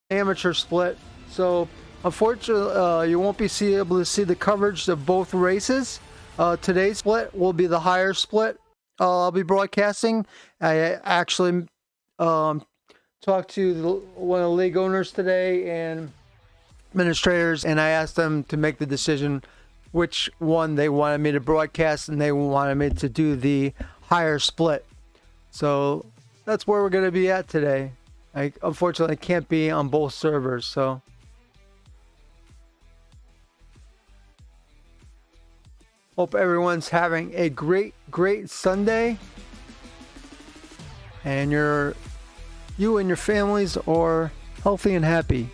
amateur split. So unfortunately, you won't be able to see the coverage of both races. Today's split will be the higher split. I'll be broadcasting. I actually talked to one of the league owners today and administrators, and I asked them to make the decision which one they wanted me to broadcast, and they wanted me to do the higher split. So that's where we're going to be at today. I unfortunately can't be on both servers, so hope everyone's having a great Sunday, and you and your families are healthy and happy.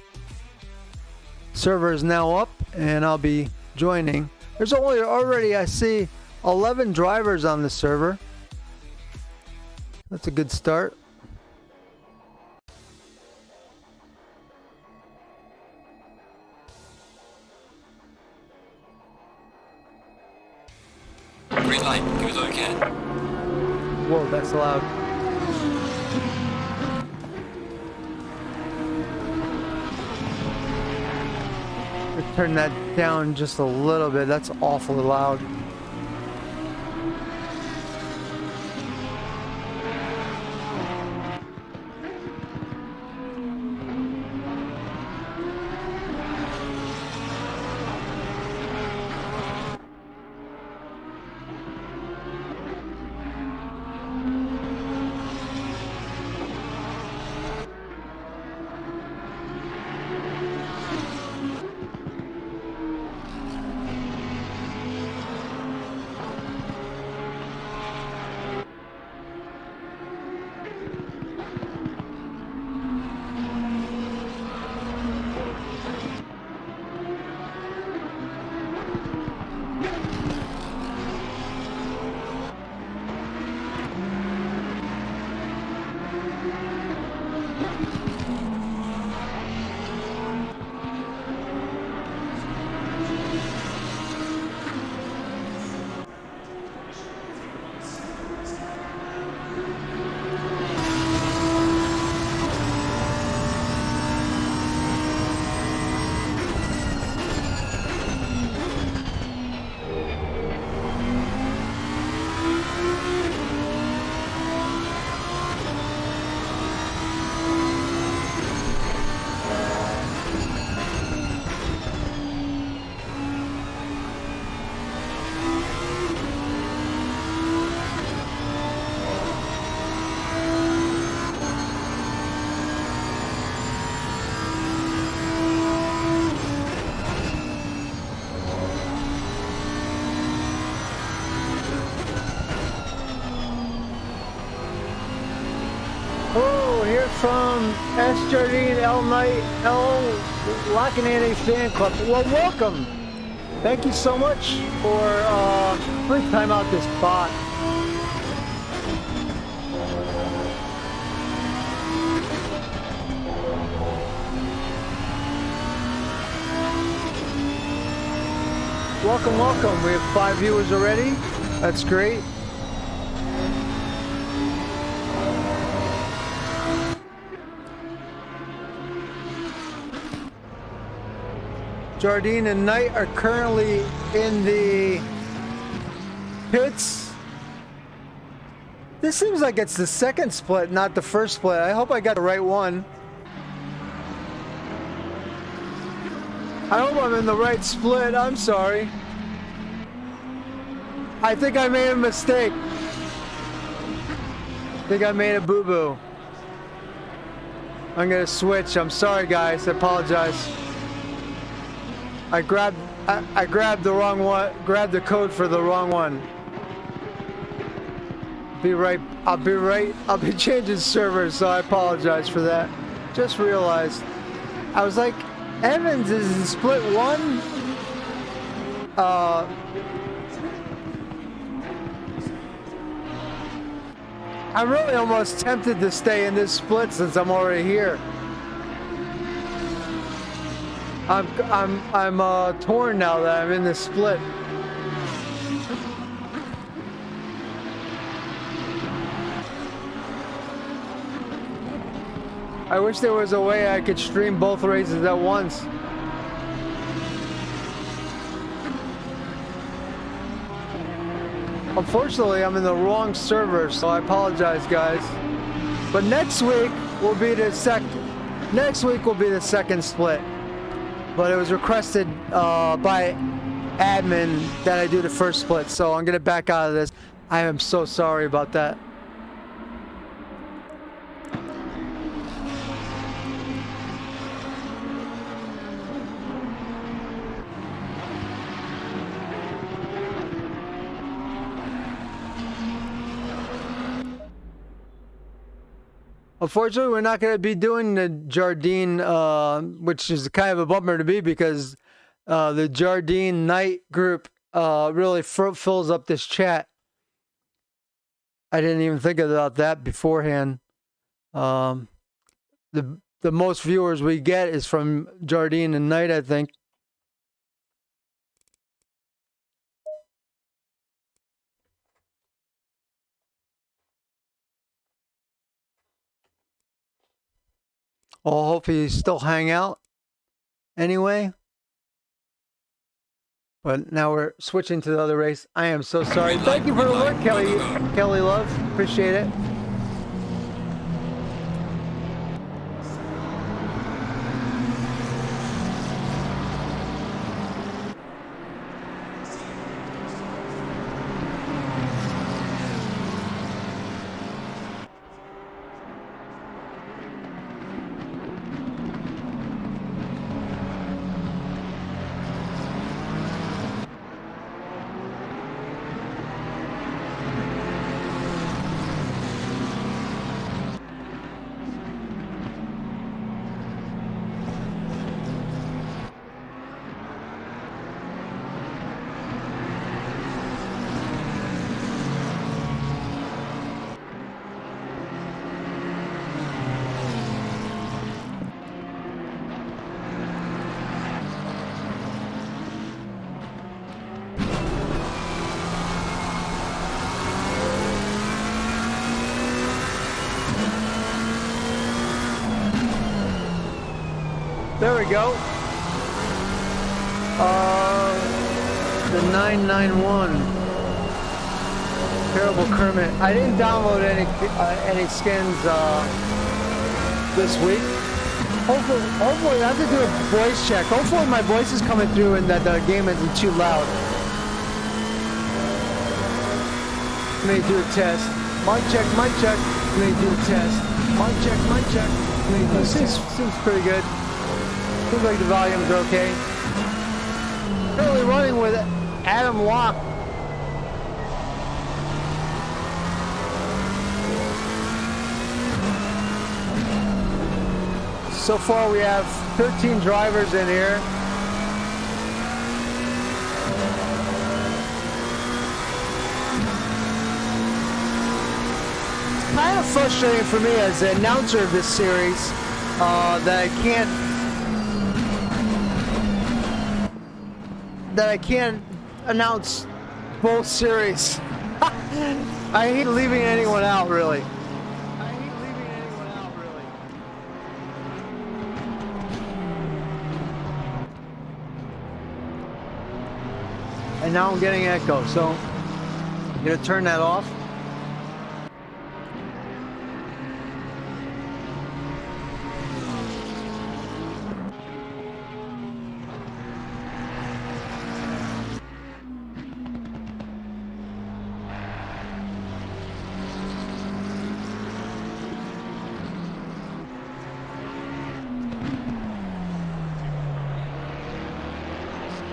Server is now up, and I'll be joining. There's already, I see, 11 drivers on the server. That's a good start. Green light, give it a look again. Whoa, that's loud. Turn that down just a little bit. That's awfully loud. From S. Jardine, L. Knight, L. Lockinanny Fan Club. Well, welcome. Thank you so much for let me time out this bot. Welcome. We have 5 viewers already. That's great. Jardine and Knight are currently in the pits. This seems like it's the second split, not the first split. I hope I got the right one. I hope I'm in the right split. I'm sorry. I think I made a mistake. I think I made a boo-boo. I'm gonna switch. I'm sorry, guys. I apologize. I grabbed the wrong one. Grabbed the code for the wrong one. I'll be changing servers, so I apologize for that. Just realized. I was like, Evans is in split 1. I'm really almost tempted to stay in this split since I'm already here. I'm torn now that I'm in this split. I wish there was a way I could stream both races at once. Unfortunately, I'm in the wrong server, so I apologize, guys. But next week will be the second split. But it was requested by admin that I do the first split, so I'm gonna back out of this. I am so sorry about that. Unfortunately, we're not going to be doing the Jardine, which is kind of a bummer to me because the Jardine Night group really fills up this chat. I didn't even think about that beforehand. The most viewers we get is from Jardine and Night, I think. I'll hope you still hang out anyway. But now we're switching to the other race. I am so sorry. Thank you for the alert, Kelly Love. Appreciate it. There we go. The 991. Terrible Kermit. I didn't download any skins this week. Hopefully, I have to do a voice check. Hopefully, my voice is coming through and that the game isn't too loud. Let me do a test. Mic check, mic check. Let me do a test. Mic check, mic check. Let me do a test. Seems pretty good. Seems like the volumes are okay. Currently running with Adam Locke. So far we have 13 drivers in here. It's kind of frustrating for me as the announcer of this series that I can't announce both series. I hate leaving anyone out, really. And now I'm getting echo, so I'm gonna turn that off.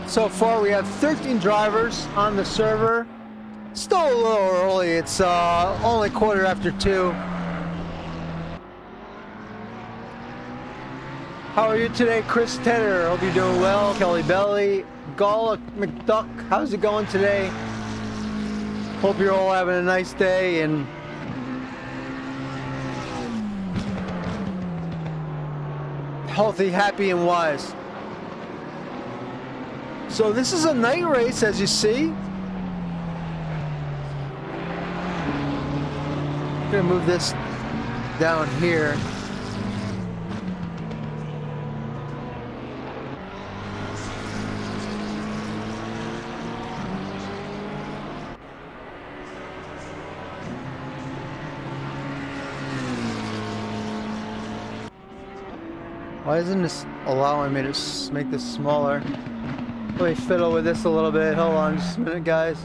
So far we have 13 drivers on the server. Still a little early, it's only 2:15. How are you today, Chris Tedder? Hope you're doing well. Kelly Belly, Gala McDuck, how's it going today? Hope you're all having a nice day and healthy, happy, and wise. So this is a night race, as you see. I'm gonna move this down here. Why isn't this allowing me to make this smaller? Let me fiddle with this a little bit. Hold on just a minute, guys.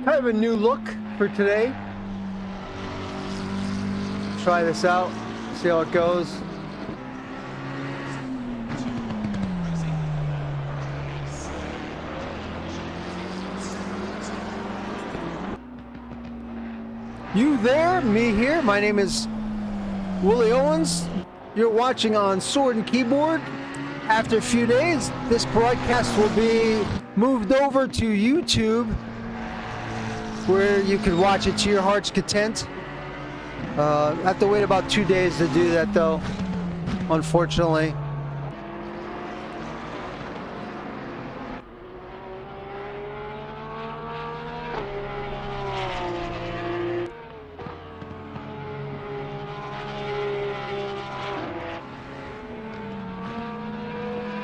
Kind of a new look for today. Try this out, see how it goes. You there, me here. My name is Willie Owens. You're watching on Sword and Keyboard. After a few days, this broadcast will be moved over to YouTube, where you can watch it to your heart's content. I have to wait about 2 days to do that, though, unfortunately.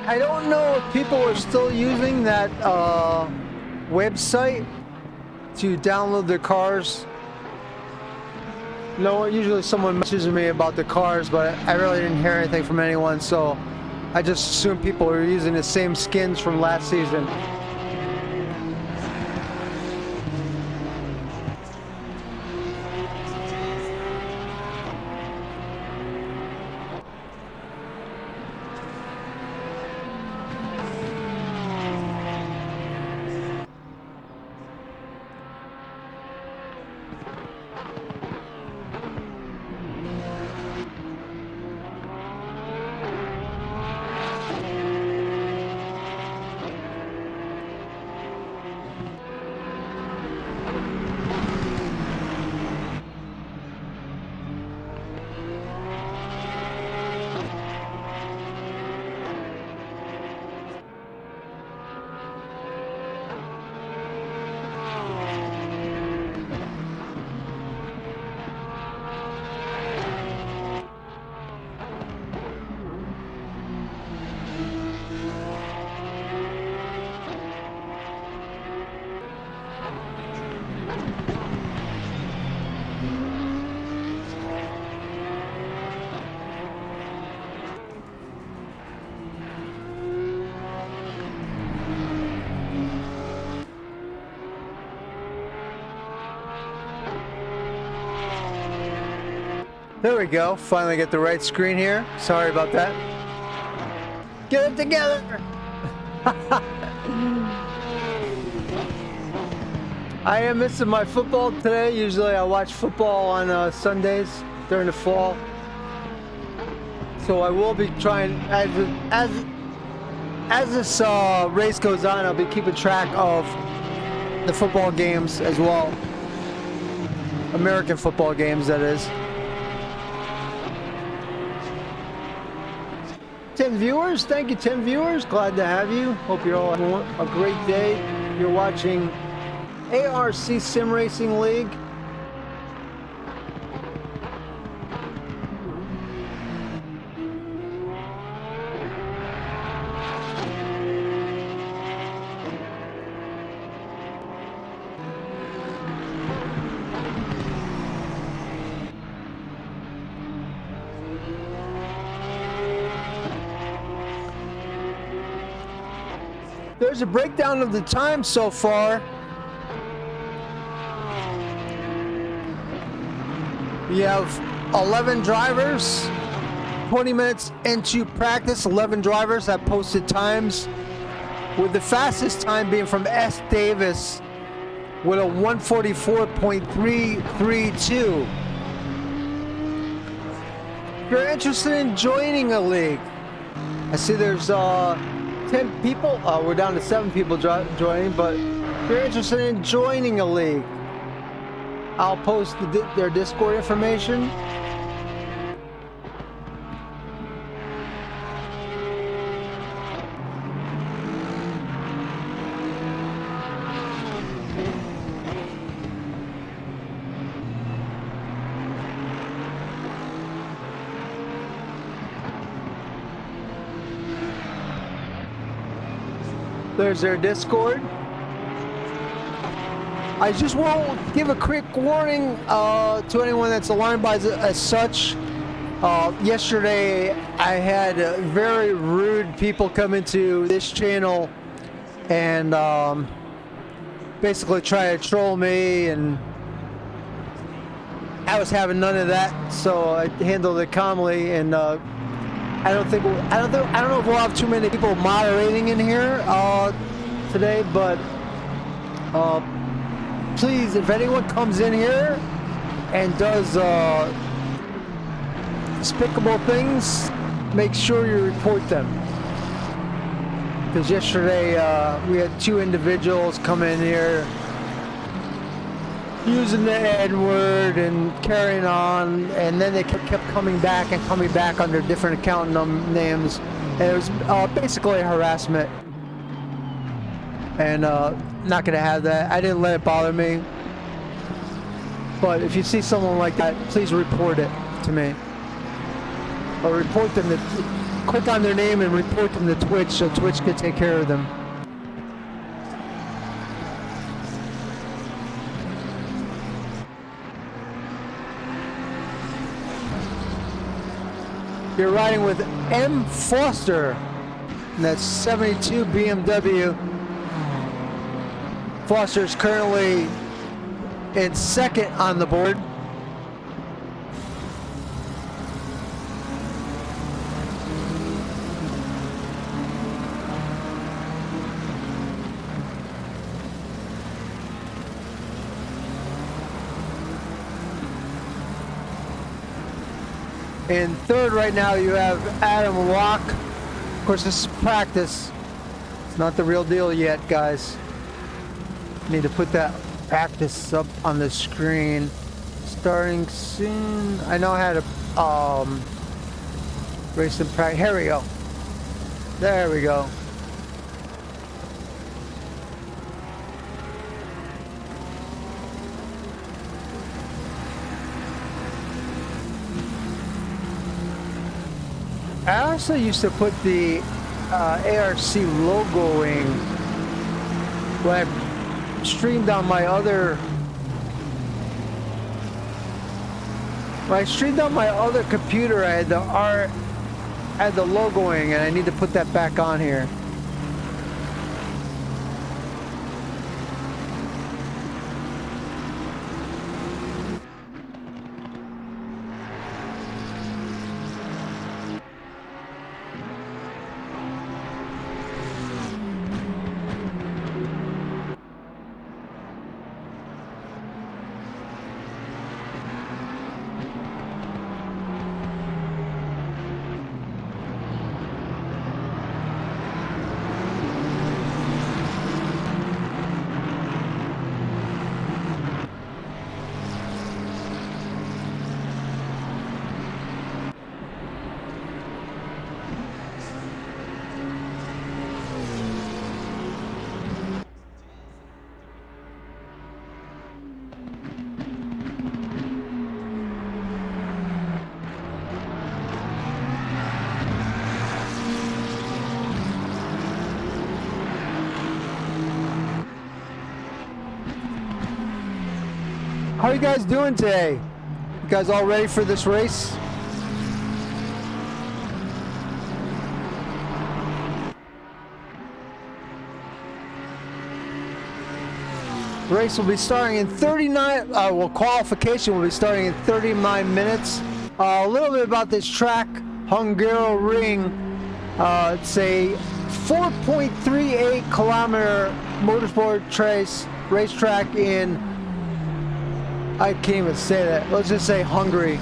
I don't know if people are still using that website to download their cars. No, usually someone messages me about the cars, but I really didn't hear anything from anyone, so I just assumed people were using the same skins from last season. There we go. Finally get the right screen here. Sorry about that. Get it together! I am missing my football today. Usually I watch football on Sundays during the fall. So I will be trying, as this race goes on, I'll be keeping track of the football games as well. American football games, that is. 10 viewers, thank you 10 viewers, glad to have you. Hope you're all having a great day. You're watching ARC Sim Racing League. There's a breakdown of the time so far. We have 11 drivers, 20 minutes into practice, 11 drivers have posted times, with the fastest time being from S. Davis with a 144.332. If you're interested in joining a league, I see there's 10 people, we're down to 7 people joining, but if you're interested in joining a league, I'll post their Discord information. There's their Discord. I just will give a quick warning to anyone that's alarmed by as such. Yesterday, I had very rude people come into this channel and basically try to troll me, and I was having none of that, so I handled it calmly. And I don't know if we'll have too many people moderating in here today, but please, if anyone comes in here and does despicable things, make sure you report them. Because yesterday we had 2 individuals come in here using the N-word and carrying on, and then they kept coming back under different account names, and it was basically harassment. And not gonna have that. I didn't let it bother me, but if you see someone like that, please report it to me, or report them click on their name and report them to Twitch so Twitch can take care of them. You're riding with M. Foster, and that's 72 BMW. Foster's currently in second on the board. In third right now you have Adam Rock. Of course, this is practice. It's not the real deal yet, guys. Need to put that practice up on the screen. Starting soon. I know I had a race in practice. Here we go. There we go. I also used to put the ARC logoing when I streamed on my other computer. I had the logoing, and I need to put that back on here. How are you guys doing today? You guys all ready for this race? Race will be starting in 39, qualification will be starting in 39 minutes. A little bit about this track, Hungaroring. It's a 4.38 kilometer motorsport racetrack in, I can't even say that, let's just say Hungary,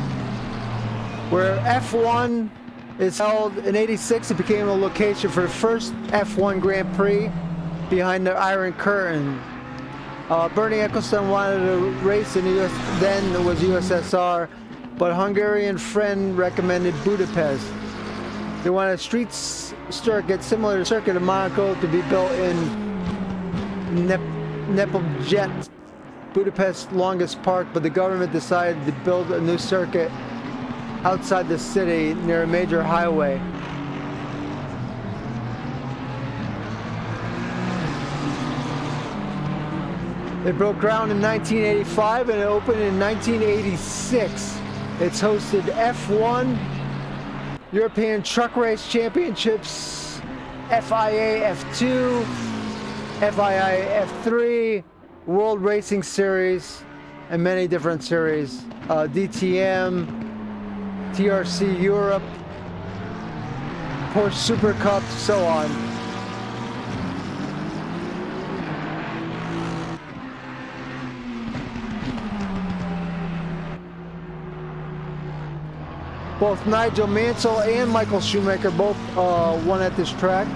where F1 is held in '86. It became a location for the first F1 Grand Prix behind the Iron Curtain. Bernie Ecclestone wanted to race in the US, then it was USSR, but Hungarian friend recommended Budapest. They wanted a street circuit similar to the circuit of Monaco to be built in Nepomucet, Budapest's longest park, but the government decided to build a new circuit outside the city near a major highway. It broke ground in 1985 and it opened in 1986. It's hosted F1, European Truck Race Championships, FIA F2, FIA F3, World Racing Series, and many different series. DTM, TRC Europe, Porsche Super Cup, so on. Both Nigel Mansell and Michael Schumacher both won at this track.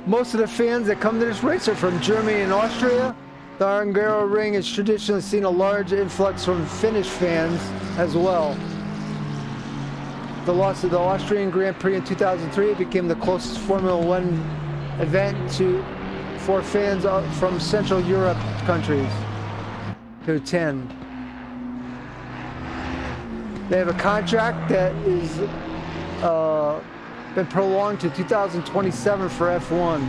Most of the fans that come to this race are from Germany and Austria. The HUNGARORING has traditionally seen a large influx from Finnish fans as well. The loss of the Austrian Grand Prix in 2003, it became the closest Formula One event for fans from Central Europe countries to attend. They have a contract that is been prolonged to 2027 for F1.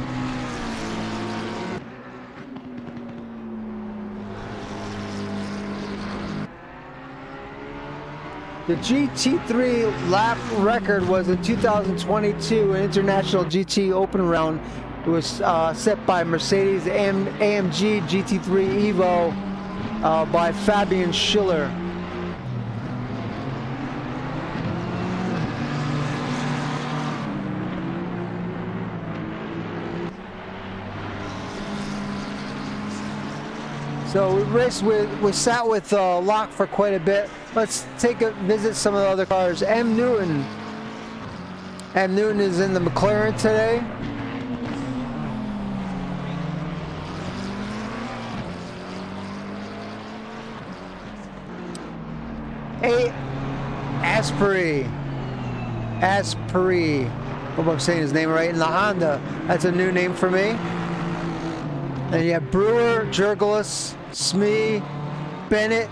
The GT3 lap record was in 2022, an international GT open round. It was set by Mercedes AMG GT3 Evo by Fabian Schiller. So we sat with Locke for quite a bit. Let's take a visit some of the other cars. M. Newton is in the McLaren today. Asprey. Hope I'm saying his name right. In the Honda. That's a new name for me. And you have Brewer, Jurgelis, Smee, Bennett,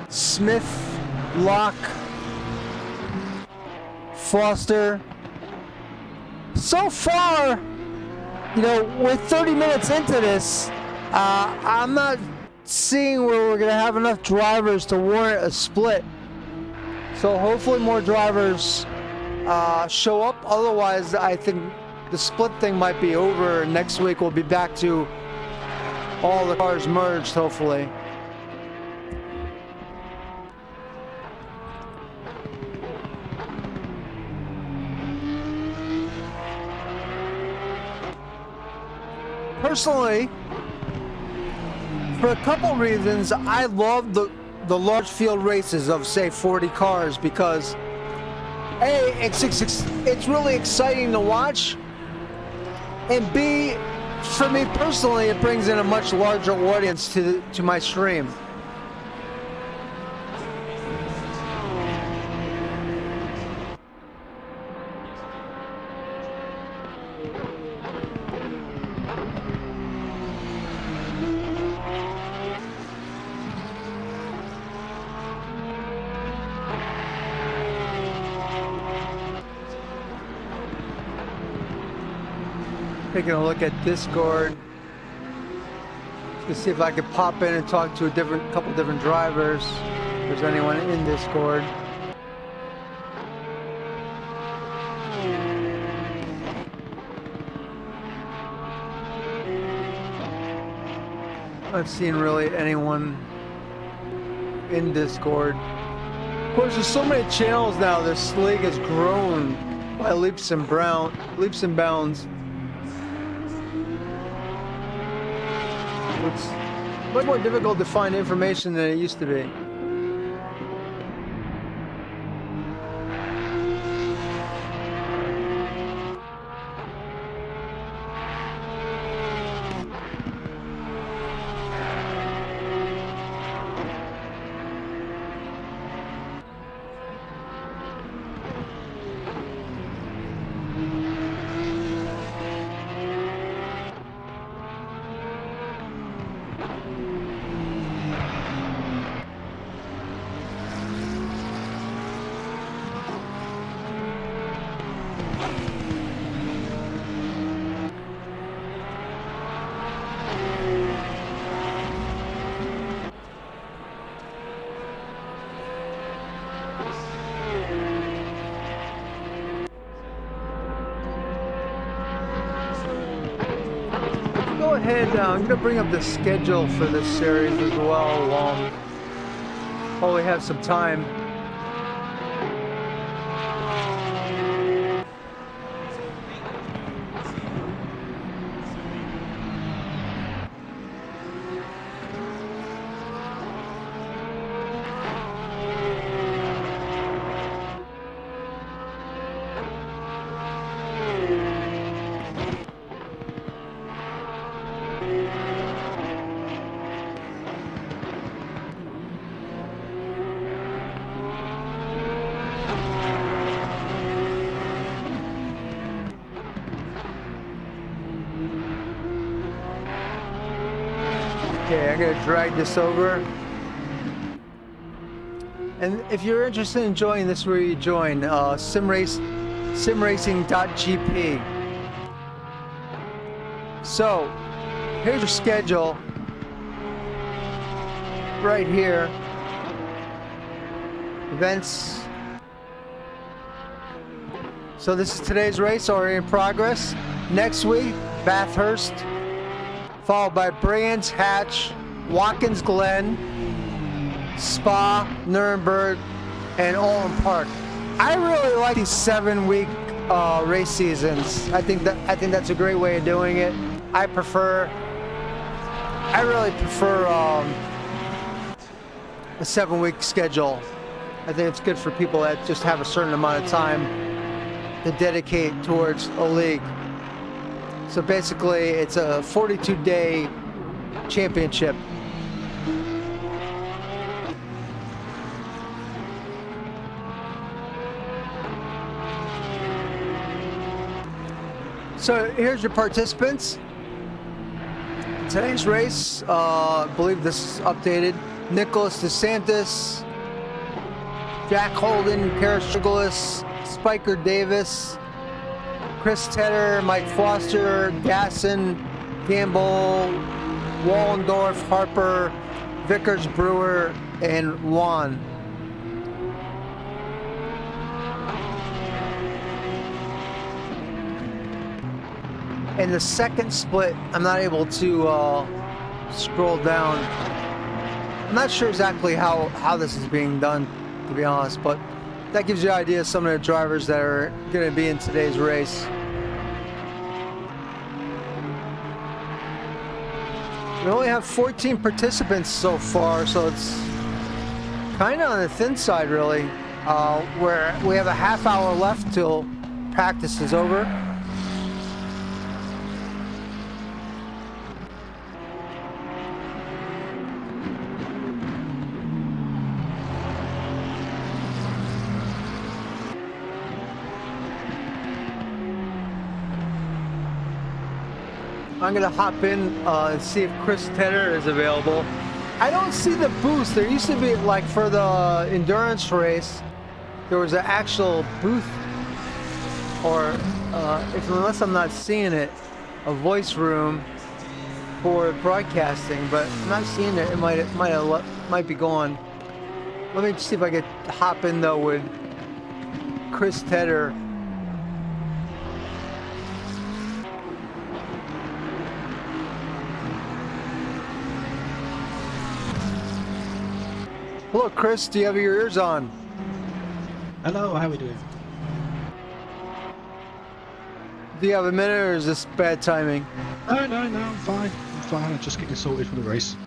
Smith, Locke, Foster. So far, you know, we're 30 minutes into this. I'm not seeing where we're going to have enough drivers to warrant a split. So hopefully more drivers show up. Otherwise, I think the split thing might be over. Next week we'll be back to all the cars merged, hopefully. Personally, for a couple reasons, I love the large field races of, say, 40 cars because A, it's really exciting to watch, and B, for me personally, it brings in a much larger audience to my stream. Taking a look at Discord to see if I could pop in and talk to a couple different drivers. If there's anyone in Discord. I'm not seeing really anyone in Discord. Of course, there's so many channels now. This league has grown by leaps and bounds. It's much more difficult to find information than it used to be. ahead. I'm gonna bring up the schedule for this series as well. While we have some time. Okay, I'm gonna drag this over. And if you're interested in joining this, where you join simracing.gp. So here's your schedule right here. Events. So this is today's race already in progress. Next week, Bathurst, followed by Brands Hatch, Watkins Glen, Spa, Nuremberg, and Olin Park. I really like these 7-week race seasons. I think that's a great way of doing it. I really prefer a 7-week schedule. I think it's good for people that just have a certain amount of time to dedicate towards a league. So basically, it's a 42-day championship. So here's your participants. Today's race, I believe this is updated. Nicholas DeSantis, Jack Holden, Kara Strigalis, Spiker Davis, Chris Tedder, Mike Foster, Gasson, Gamble, Wallendorf, Harper, Vickers, Brewer, and Juan. In the second split, I'm not able to scroll down. I'm not sure exactly how this is being done, to be honest, but that gives you an idea of some of the drivers that are going to be in today's race. We only have 14 participants so far, so it's kind of on the thin side, really. Where we have a half hour left till practice is over. I'm gonna hop in and see if Chris Tedder is available. I don't see the booth. There used to be, like for the endurance race, there was an actual booth, or unless I'm not seeing it, a voice room for broadcasting. But I'm not seeing it. It might be gone. Let me see if I could hop in though with Chris Tedder. Hello, Chris. Do you have your ears on? Hello, how are we doing? Do you have a minute, or is this bad timing? No, I'm fine. I'm fine. I'm just getting sorted for the race.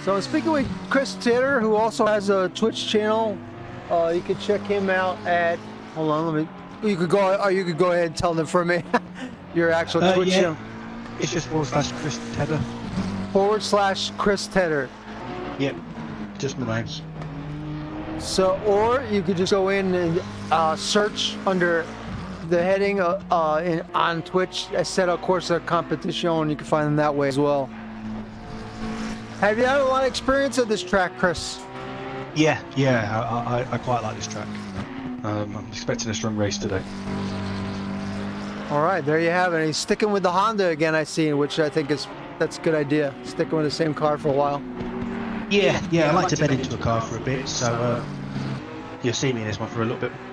So I'm speaking with Chris Tedder, who also has a Twitch channel. You can check him out at. Hold on, you could go ahead and tell them for me. Your actual Twitch channel. It's just /Chris Tedder. /Chris Tedder. Yep, just my names. So, or you could just go in and search under the heading on Twitch, Set Up Corsa Competition, and you can find them that way as well. Have you had a lot of experience at this track, Chris? Yeah, I quite like this track. I'm expecting a strong race today. All right, there you have it. He's sticking with the Honda again, I see, which I think that's a good idea. Sticking with the same car for a while. Yeah, I like to bed into a car for a bit, so you'll see me in this one for a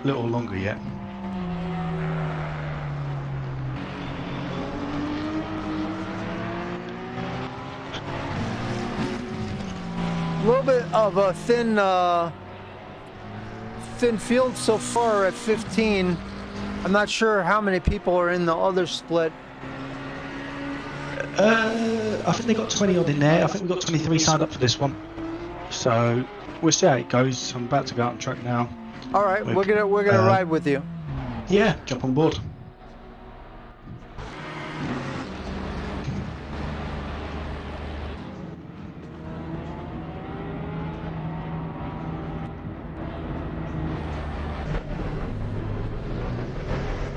little longer yet. little bit of a thin field so far at 15. I'm not sure how many people are in the other split. I think they got 20 odd in there. I think we've got 23 signed up for this one. So we'll see how it goes. I'm about to go out on track now. All right, we're gonna ride with you. Yeah, jump on board.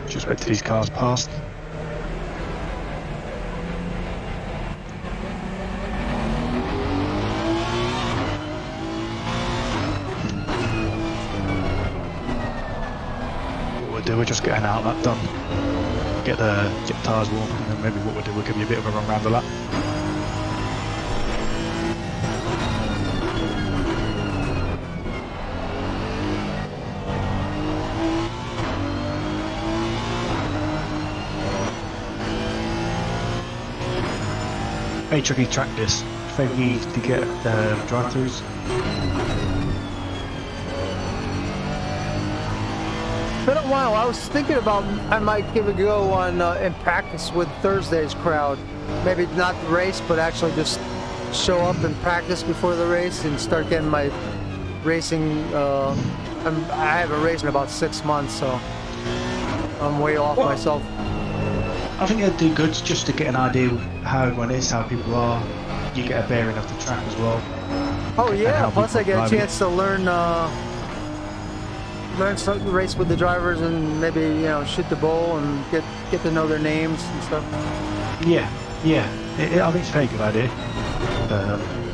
Just wait till these cars past. We're just getting out that done. Get the tyres warm, and then maybe what we'll do, we'll give you a bit of a run round the lap. Very tricky track this. Very easy to get drive-throughs. Been a while. I was thinking about I might give it a go on in practice with Thursday's crowd. Maybe not the race, but actually just show up and practice before the race and start getting my racing. I haven't raced in about 6 months, so I'm way off myself. I think it'd do good just to get an idea of how everyone is, how people are. You get a bearing of the track as well. Oh yeah. Plus, I get a chance to learn some race with the drivers and maybe shoot the bull and get to know their names and stuff. Yeah. I think it's a very good idea.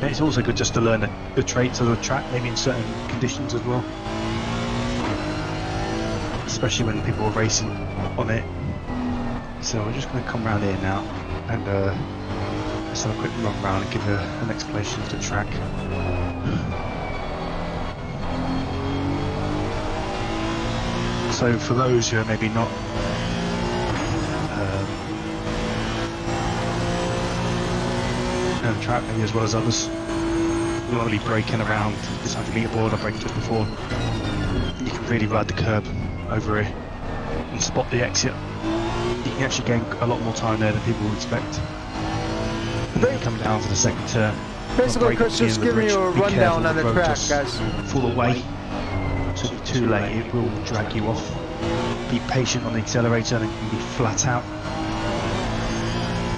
It's also good just to learn the traits of the track, maybe in certain conditions as well. Especially when people are racing on it. So we're just going to come around here now and let's have a quick run round and give an explanation of the track. So for those who are maybe not know the track maybe as well as others, we're not really braking around this 100-metre board. I braked just before. You can really ride the curb over here and spot the exit. You can actually gain a lot more time there than people would expect. And then you come down to the second turn. Basically, Chris, just giving you a rundown on the track, guys. Full away. So if you're too late, it will drag you off. Be patient on the accelerator and it can be flat out.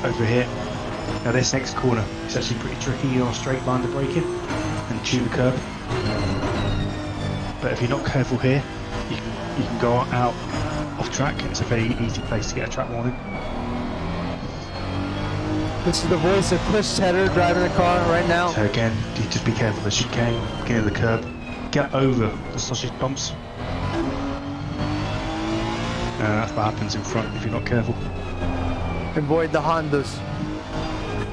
Over here. Now this next corner is actually pretty tricky. You're on a straight line to brake in and chew the curb. But if you're not careful here, you can go out off track. It's a very easy place to get a track warning. This is the voice of Chris Tedder driving the car right now. So again, you just be careful of the chicane, beginning of the curb. Get over the sausage bumps. That's what happens in front if you're not careful. Avoid the Hondas.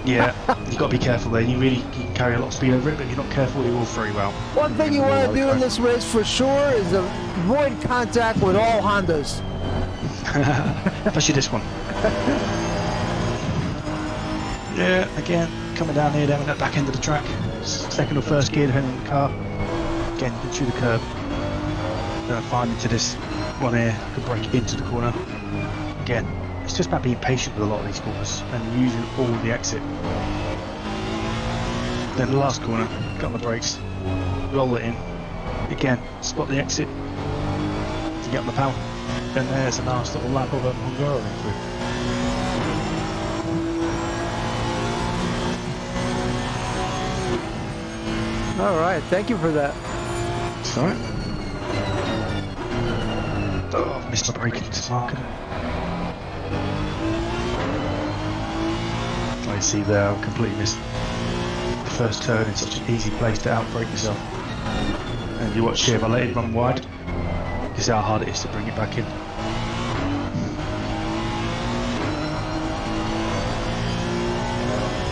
Yeah, you've got to be careful there. You can carry a lot of speed over it, but if you're not careful, you will very well. One thing you want to do in this race for sure is avoid contact with all Hondas. Especially this one. Yeah, again, coming down here, down that back end of the track. Second or first gear, depending on the car. Again, you can chew the curb. Then I find into this one here, I can brake into the corner. Again, it's just about being patient with a lot of these corners and using all the exit. Then the last corner, got the brakes, roll it in. Again, spot the exit to get on the power. And there's a nice little lap of HUNGARORING through. All right, thank you for that. It's alright. Oh, I've missed my braking marker. I see there, I've completely missed the first turn in such an easy place to outbrake yourself. And you watch here, if I let it run wide, you see how hard it is to bring it back in.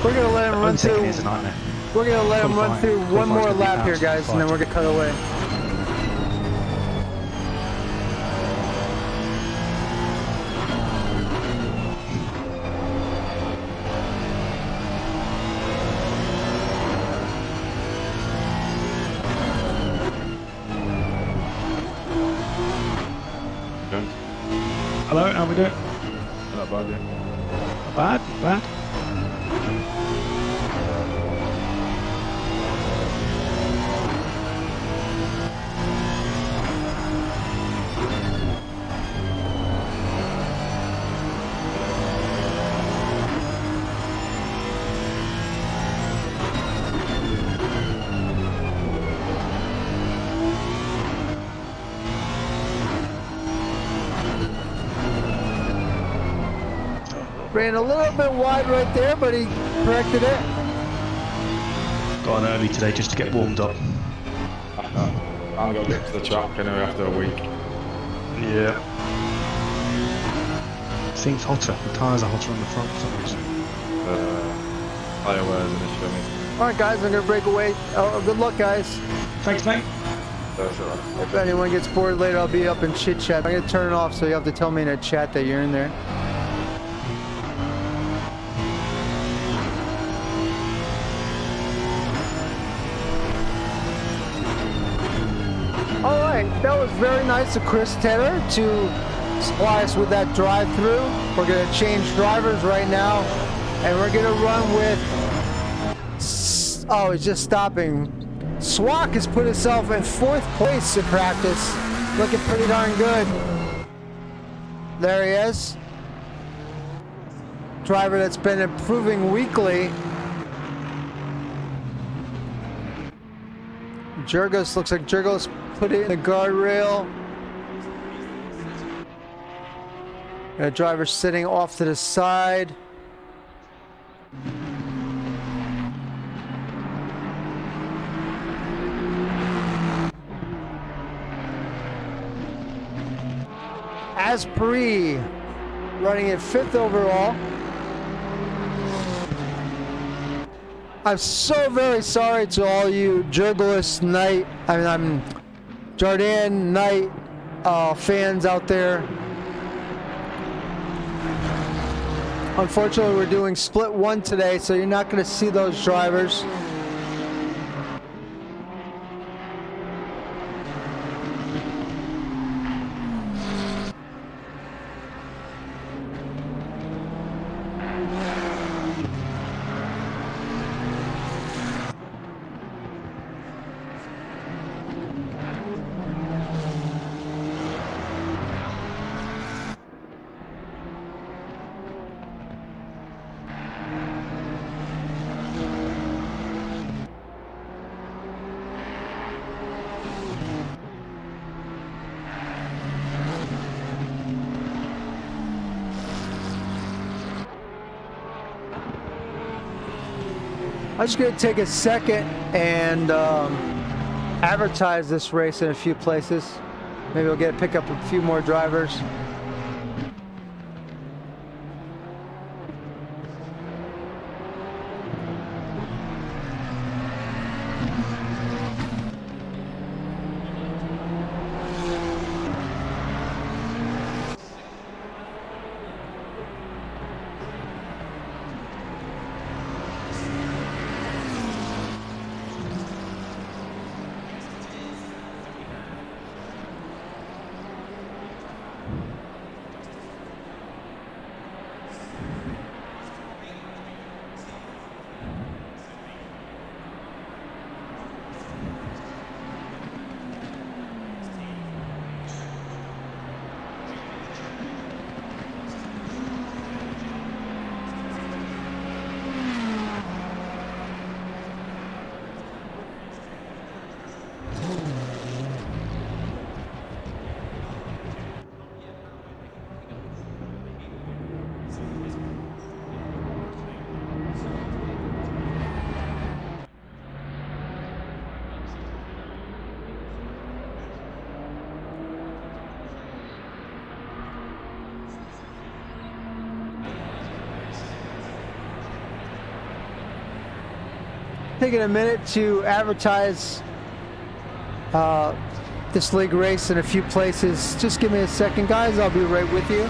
We're gonna let him run through. Is a nightmare. We're gonna let him run through one more lap here, guys, and then we're gonna cut away. Hello, how we doing? Not bad, yeah. Not bad, not bad. Ran a little bit wide right there, but he corrected it. Got on early today just to get warmed up. I'm going to get to the track anyway after a week. Yeah. Seems hotter. The tyres are hotter on the front for some reason. Tyre wear's an issue, I mean. All right, guys, I'm going to break away. Good luck, guys. Thanks, mate. That's all right. If anyone gets bored later, I'll be up in chit chat. I'm going to turn it off, so you have to tell me in a chat that you're in there. All right, that was very nice of Chris Tedder to supply us with that drive-through. We're going to change drivers right now, and we're going to run with... Oh, he's just stopping. Swak has put himself in 4th place in practice. Looking pretty darn good. There he is. Driver that's been improving weekly. Jurgos, looks like Jurgos put it in the guardrail. Got a driver sitting off to the side. Asprey running at 5th overall. I'm so very sorry to all you Jurgos Knight, Jordan Knight fans out there. Unfortunately, we're doing split 1 today, so you're not going to see those drivers. I'm just going to take a second and advertise this race in a few places. Maybe we'll pick up a few more drivers. Taking a minute to advertise this league race in a few places. Just give me a second, guys. I'll be right with you.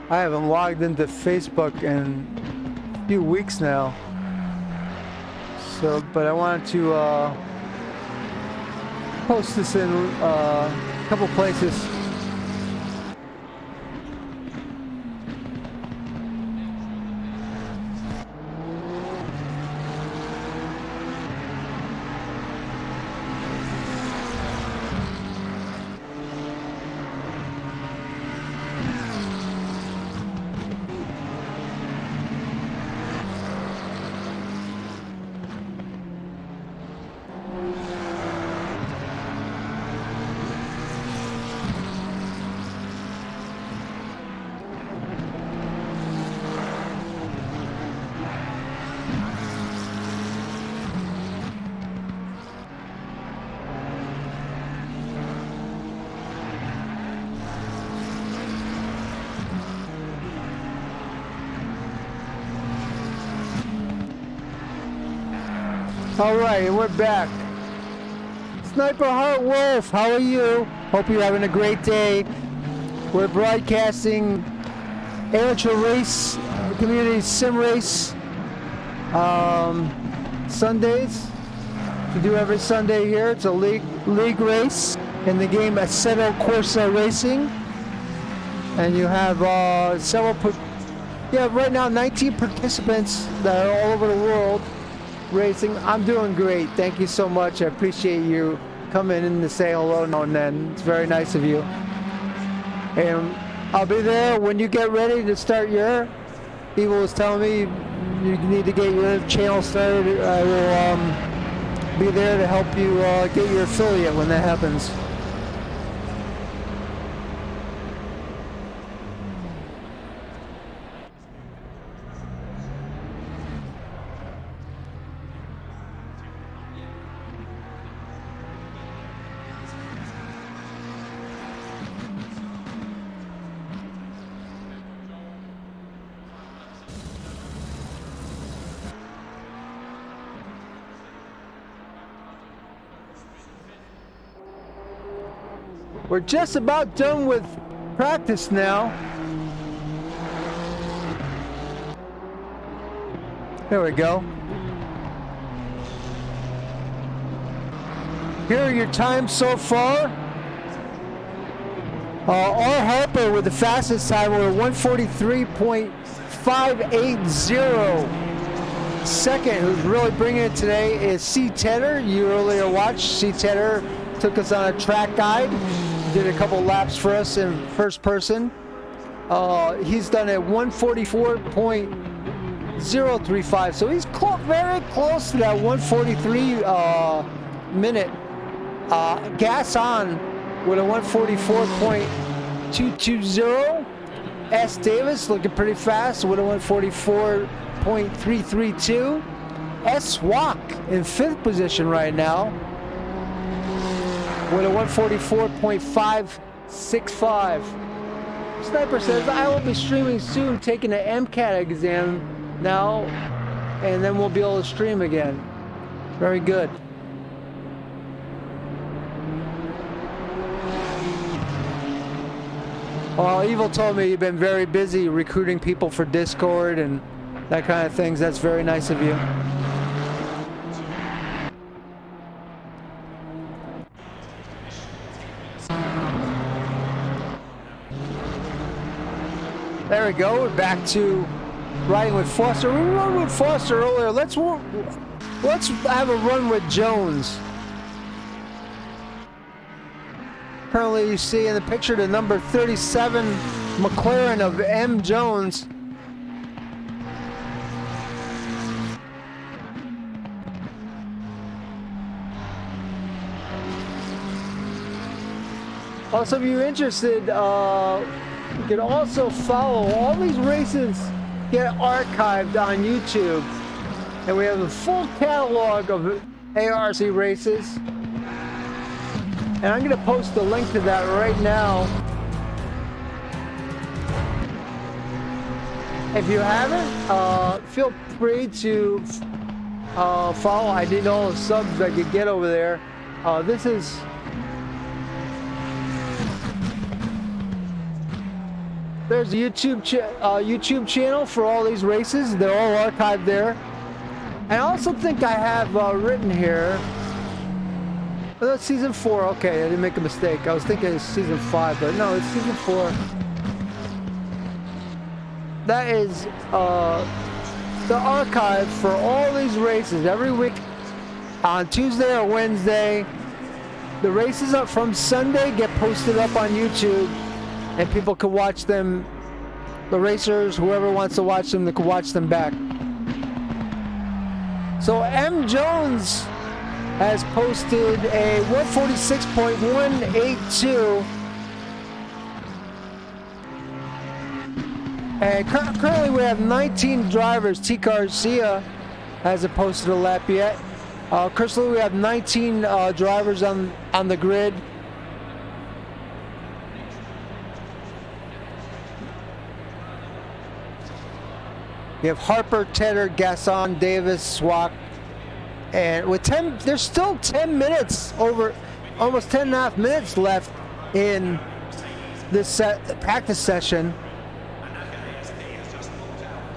I haven't logged into Facebook in a few weeks now. So, but I wanted to post this in a couple places. All right, we're back. Sniper Heart Wolf, how are you? Hope you're having a great day. We're broadcasting amateur race, community sim race, Sundays. We do every Sunday here. It's a league race in the game Assetto Corsa Racing, and you have right now 19 participants that are all over the world racing. I'm doing great. Thank you so much. I appreciate you coming in to say hello now and then. It's very nice of you. And I'll be there when you get ready to start your. Evil was telling me you need to get your channel started. I will be there to help you get your affiliate when that happens. We're just about done with practice now. There we go. Here are your times so far. R. Harper with the fastest time, we're 143.580. Second, who's really bringing it today, is C. Tedder. You earlier watched. C. Tedder took us on a track guide, did a couple laps for us in first person. He's done it 144.035, so he's very close to that 143 minute. Gas on with a 144.220. S. Davis looking pretty fast with a 144.332. S. Walk in 5th position right now with a 144.565. Sniper says, I will be streaming soon, taking the MCAT exam now, and then we'll be able to stream again. Very good. Well, Evil told me you've been very busy recruiting people for Discord and that kind of things. That's very nice of you. There we go. We're back to riding with Foster. We rode with Foster earlier. Let's have a run with Jones. Currently, you see in the picture the number 37 McLaren of M. Jones. Also, if you're interested, you can also follow all these races, get archived on YouTube, and we have a full catalog of ARC races. And I'm going to post a link to that right now. If you haven't, feel free to follow. I need all the subs I could get over there. This is There's a YouTube channel for all these races. They're all archived there. And I also think I have written here. Oh, that's season 4. Okay, I didn't make a mistake. I was thinking it's season 5, but no, it's season 4. That is the archive for all these races every week on Tuesday or Wednesday. The races up from Sunday get posted up on YouTube, and people can watch them. The racers, whoever wants to watch them, they can watch them back. So M. Jones has posted a 146.182. And currently we have 19 drivers. T. Garcia hasn't posted a lap yet. Currently we have 19 drivers on the grid. You have Harper, Tedder, Gasson, Davis, Swak. And with 10, there's still 10 minutes over, almost 10 and a half minutes left in this practice session.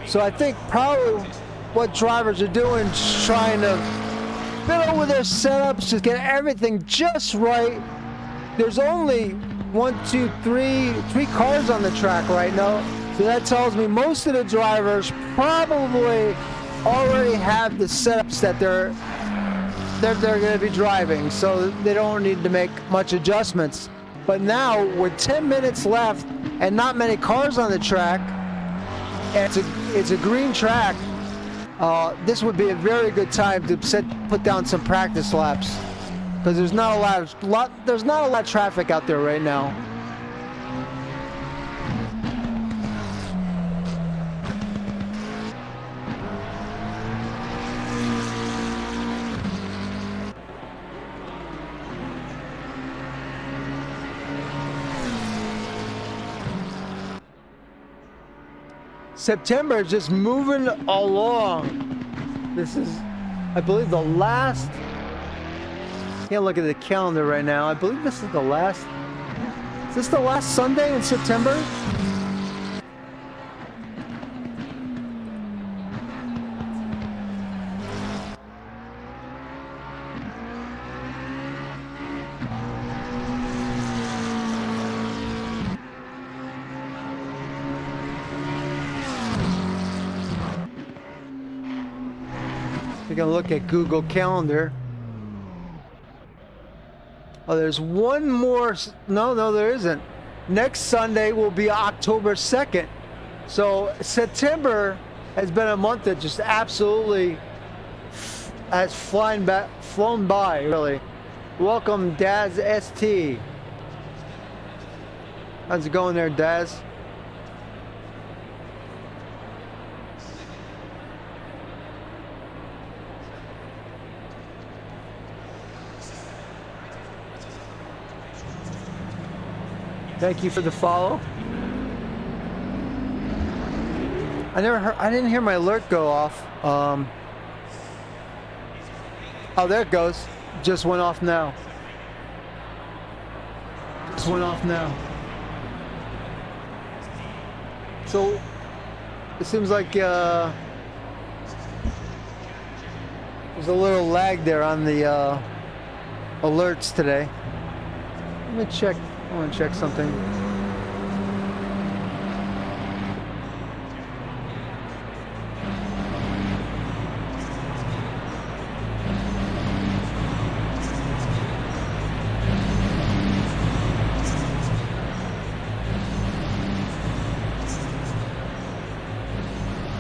So I think probably what drivers are doing is trying to fiddle with their setups, just get everything just right. There's only three cars on the track right now. So that tells me most of the drivers probably already have the setups that they're going to be driving, so they don't need to make much adjustments. But now with 10 minutes left and not many cars on the track, and it's a green track, this would be a very good time to put down some practice laps, because there's not a lot of traffic out there right now. September is just moving along. This is, I believe, the last. Can't look at the calendar right now. I believe this is the last. Is this the last Sunday in September? We're gonna look at Google Calendar. Oh, there's one more. No, there isn't. Next Sunday will be October 2nd. So September has been a month that just absolutely has flown by, really. Welcome, Daz ST. How's it going there, Daz? Thank you for the follow. I didn't hear my alert go off. Oh, there it goes. Just went off now. Just went off now. So it seems like there's a little lag there on the alerts today. Let me check. I want to check something.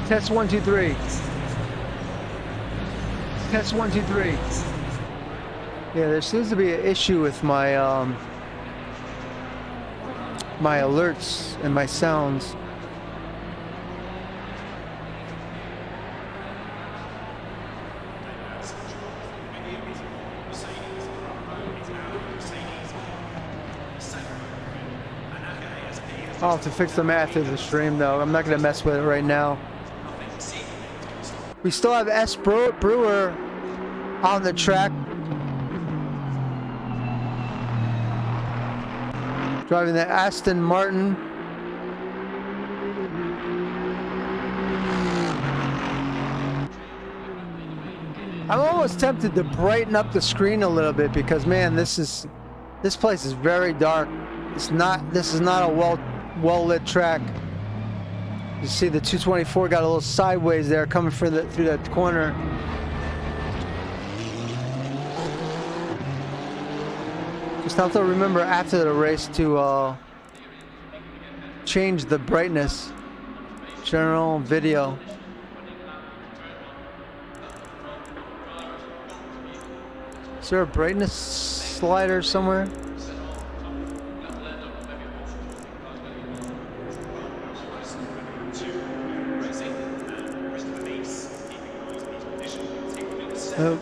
Test 1 2 3. Test 1 2 3. Yeah, there seems to be an issue with my my alerts and my sounds. I'll have to fix them after the stream, though. I'm not going to mess with it right now. We still have S. Brewer on the track, driving the Aston Martin. I'm almost tempted to brighten up the screen a little bit because, man, this place is very dark. This is not a well lit track. You see the 224 got a little sideways there coming through that corner. Just have to remember after the race to change the brightness. General video. Is there a brightness slider somewhere? Oh.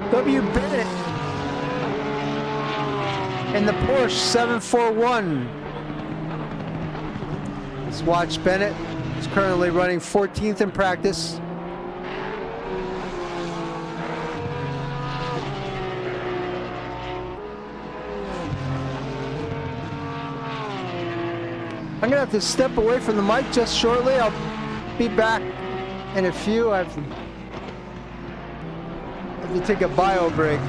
W. Bennett in the Porsche 741. Let's watch Bennett. He's currently running 14th in practice. I'm gonna have to step away from the mic just shortly. I'll be back in a few. I have to take a bio break.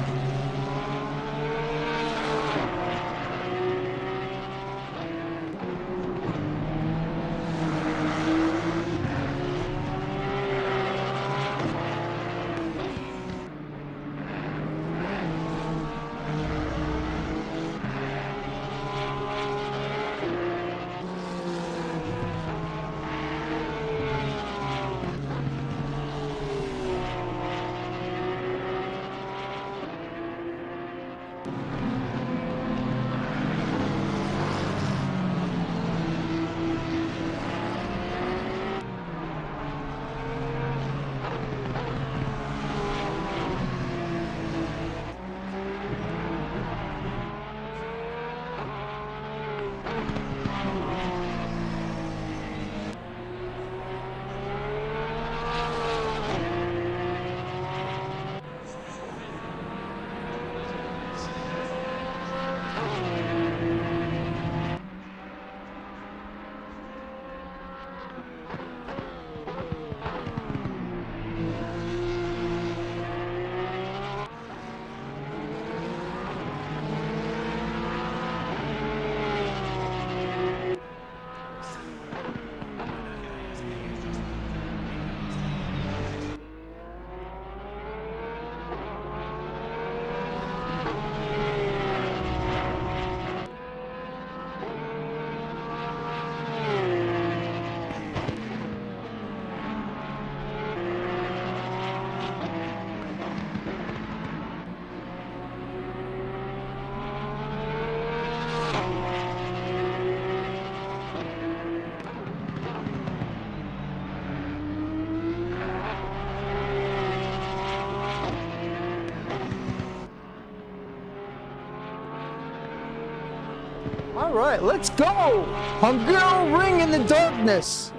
All right, let's go! Hungaroring in the darkness.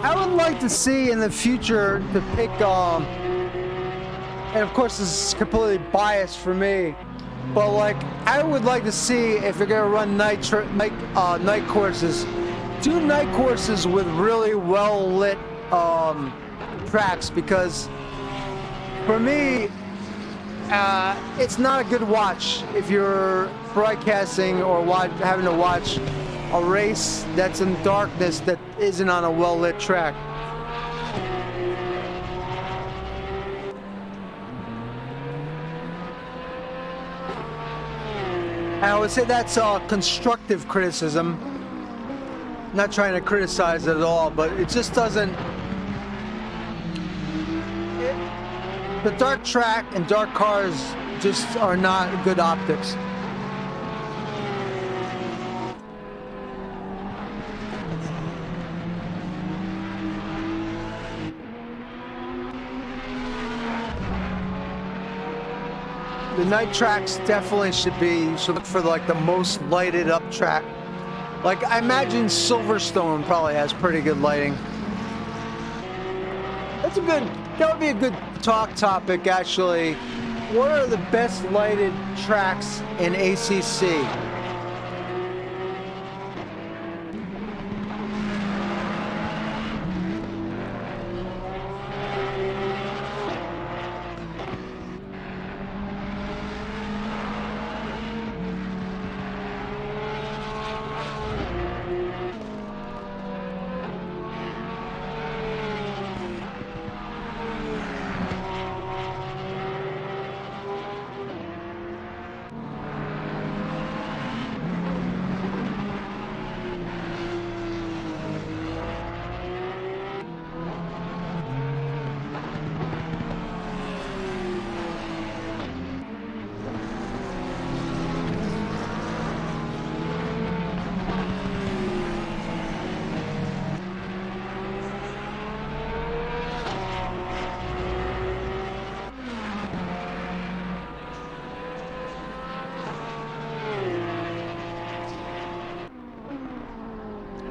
I would like to see in the future to pick, and of course this is completely biased for me, but like I would like to see if you're gonna run night courses, do night courses with really well lit tracks, because for me, it's not a good watch if you're broadcasting or having to watch a race that's in darkness that isn't on a well-lit track. I would say that's constructive criticism. Not trying to criticize it at all, but it just doesn't... The dark track and dark cars just are not good optics. the night tracks definitely should be, you should look for like the most lighted up track. Like I imagine Silverstone probably has pretty good lighting. That would be a good talk topic actually. What are the best lighted tracks in ACC?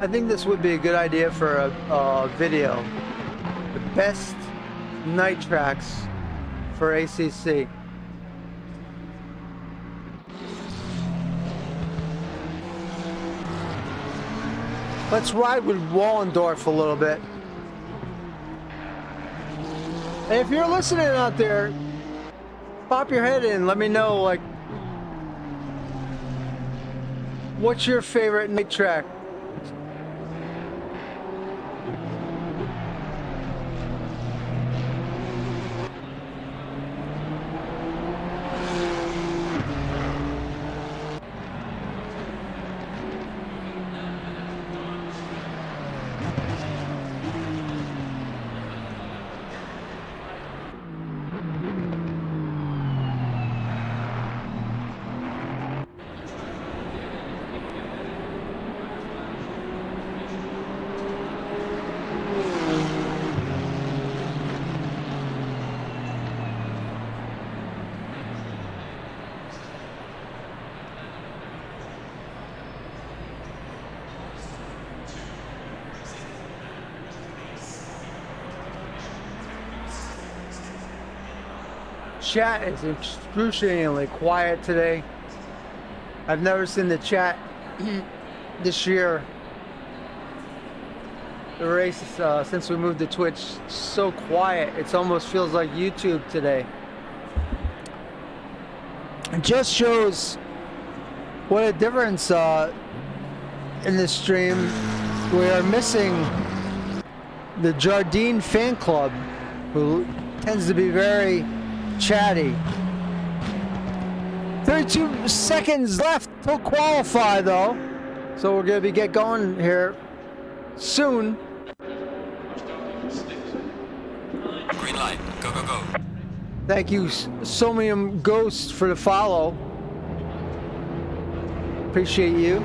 I think this would be a good idea for a video. The best night tracks for ACC. Let's ride with Wallendorf a little bit. And if you're listening out there, pop your head in. Let me know, like, what's your favorite night track? Chat is excruciatingly quiet today. I've never seen the chat this year, the race since we moved to Twitch, so quiet. It almost feels like YouTube today. It just shows what a difference in this stream. We are missing the Jardine fan club, who tends to be very chatty. 32 seconds left to qualify though, so we're gonna get going here soon. Green light. Go, go, go. Thank you, Somium Ghost, for the follow. Appreciate you.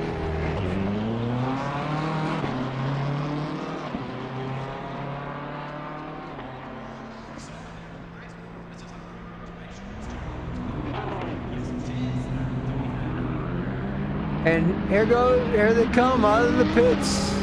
And here they come out of the pits.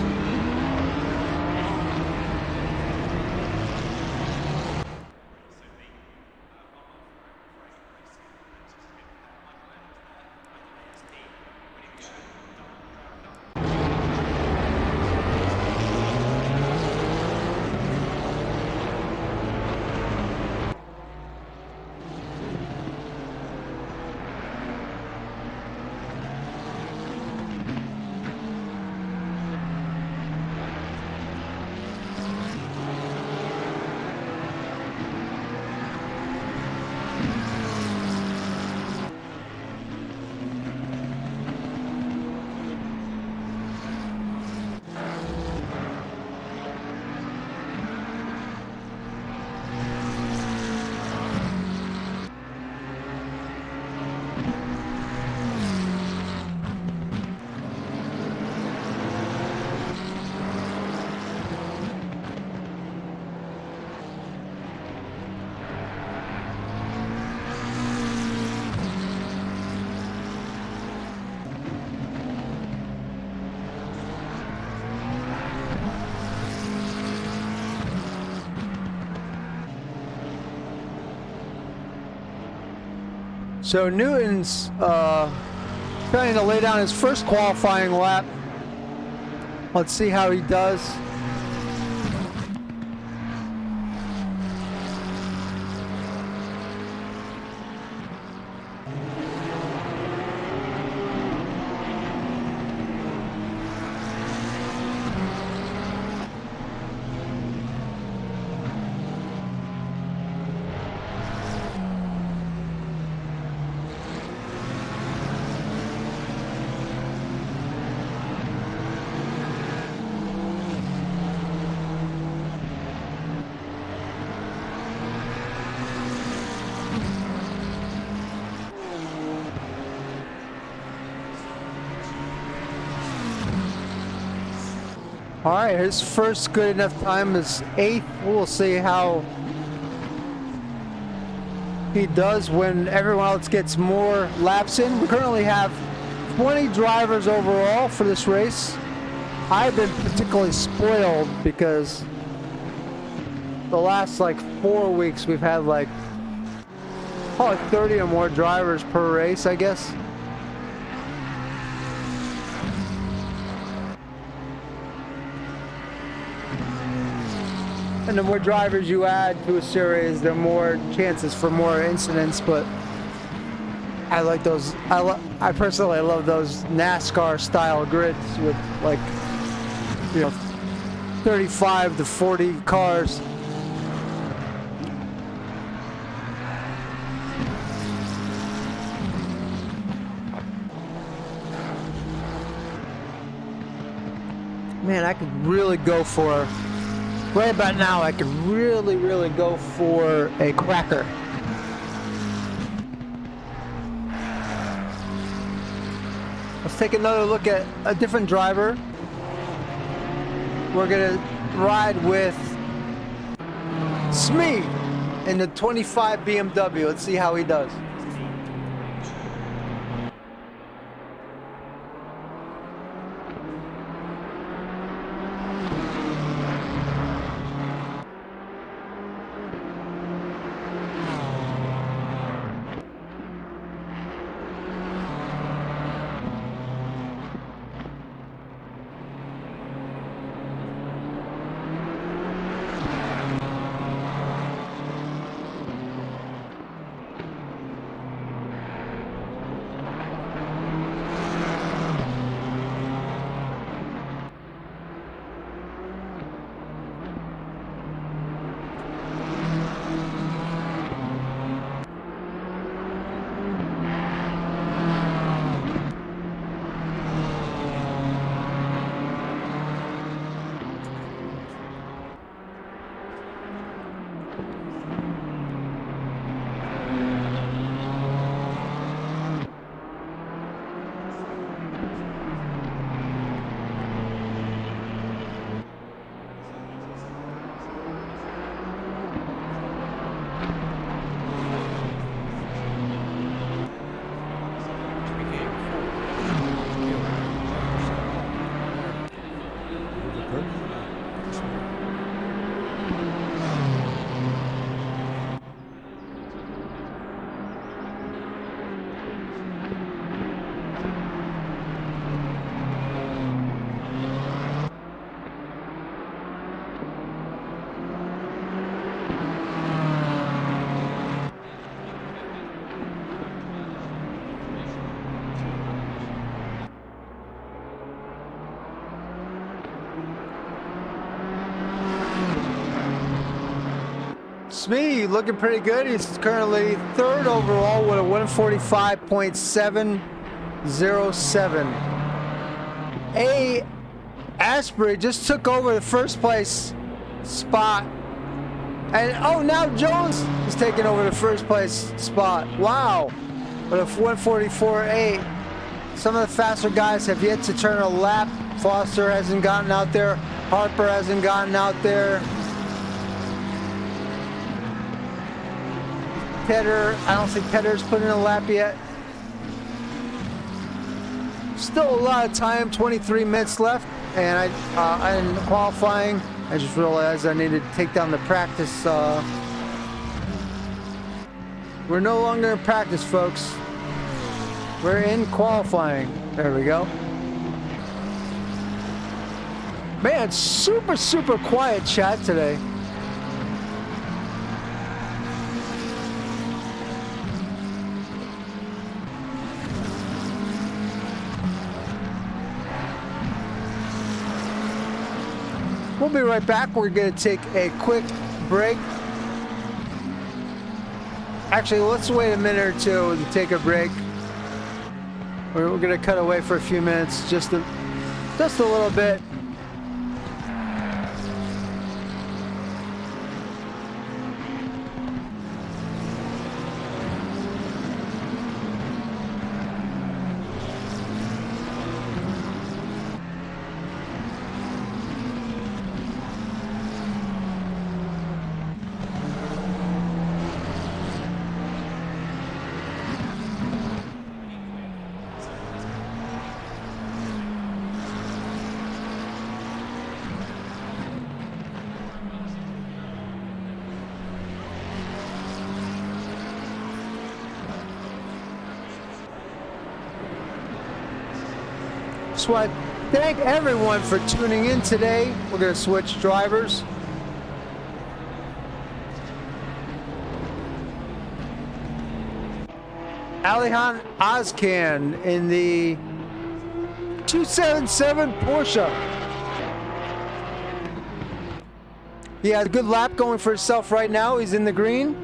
So Newton's trying to lay down his first qualifying lap. Let's see how he does. All right, his first good enough time is 8th. We'll see how he does when everyone else gets more laps in. We currently have 20 drivers overall for this race. I've been particularly spoiled because the last like 4 weeks we've had like probably 30 or more drivers per race, I guess. And the more drivers you add to a series, the more chances for more incidents. But I like those. I personally love those NASCAR style grids with, like, 35 to 40 cars. Man, I could really go for. Right about now, I could really go for a cracker. Let's take another look at a different driver. We're gonna ride with Smee in the 25 BMW. Let's see how he does. Smee looking pretty good. He's currently 3rd overall with a 145.707. A. Asprey just took over the first place spot. And oh, now Jones is taking over the first place spot. Wow. With a 144.8. Some of the faster guys have yet to turn a lap. Foster hasn't gotten out there. Harper hasn't gotten out there. Tedder, I don't think Tedder's put in a lap yet. Still a lot of time, 23 minutes left, and in qualifying, I just realized I needed to take down the practice We're no longer in practice, folks. We're in qualifying. There we go. Man, super, super quiet chat today. We'll be right back. We're going to take a quick break. Actually, let's wait a minute or two to take a break. We're going to cut away for a few minutes, just a little bit. Just want to thank everyone for tuning in today. We're going to switch drivers. Alihan Ozcan in the 277 Porsche. He has a good lap going for himself right now. He's in the green.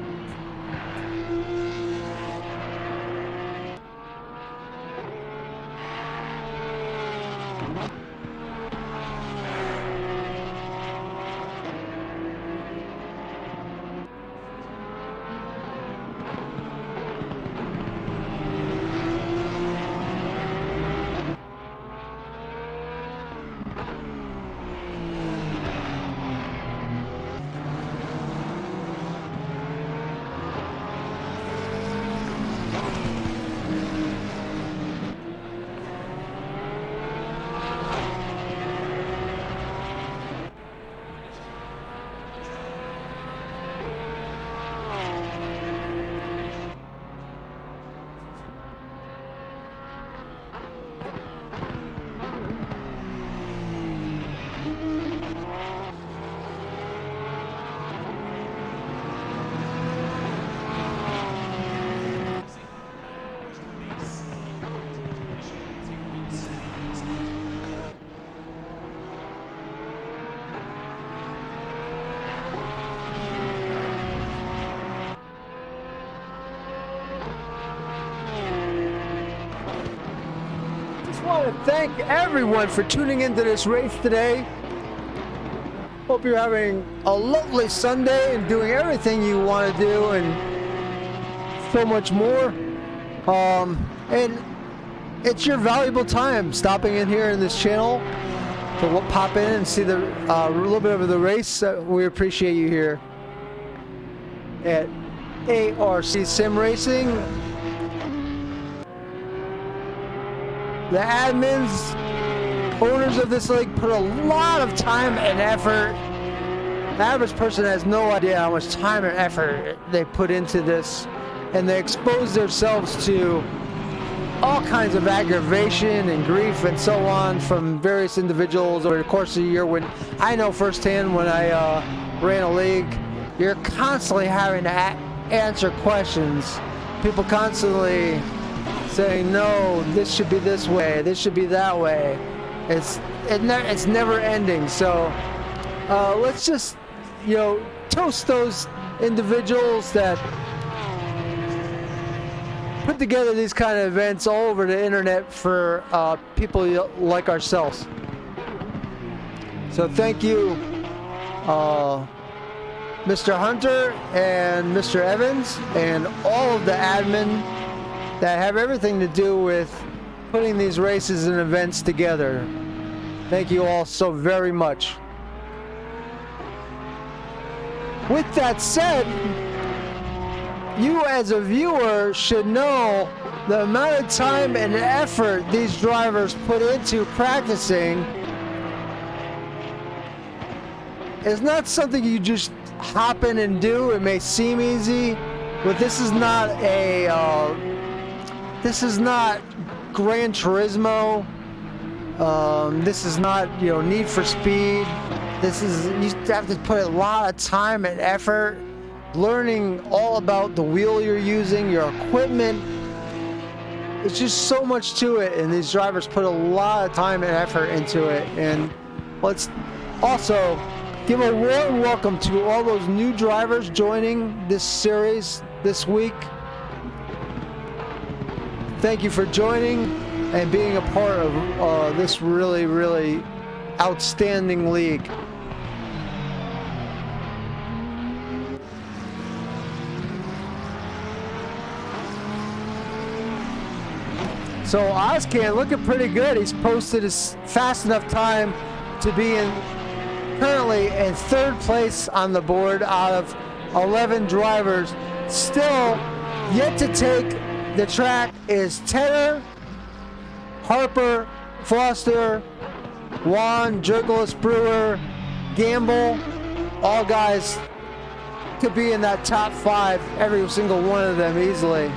I want to thank everyone for tuning into this race today. Hope you're having a lovely Sunday and doing everything you want to do and so much more. And it's your valuable time stopping in here in this channel to pop in and see the a little bit of the race. We appreciate you here at ARC Sim Racing. The admins, owners of this league, put a lot of time and effort. The average person has no idea how much time and effort they put into this, and they expose themselves to all kinds of aggravation and grief and so on from various individuals over the course of the year. When I know firsthand, when I ran a league, you're constantly having to answer questions. People constantly saying, no, this should be this way, this should be that way. It's never ending. So let's just, toast those individuals that put together these kind of events all over the internet for people like ourselves. So thank you, Mr. Hunter and Mr. Evans and all of the admin that have everything to do with putting these races and events together. Thank you all so very much. With that said, you as a viewer should know the amount of time and effort these drivers put into practicing is not something you just hop in and do. It may seem easy, But this is not a this is not Gran Turismo. This is not, you know, Need for Speed. This is, you have to put a lot of time and effort learning all about the wheel you're using, your equipment. It's just so much to it, and these drivers put a lot of time and effort into it. And let's also give a warm welcome to all those new drivers joining this series this week. Thank you for joining and being a part of this really, really outstanding league. So Ozcan looking pretty good. He's posted his fast enough time to be currently in 3rd place on the board out of 11 drivers. Still yet to take the track is Tedder, Harper, Foster, Juan, Jurgelis, Brewer, Gamble. All guys could be in that top 5, every single one of them easily.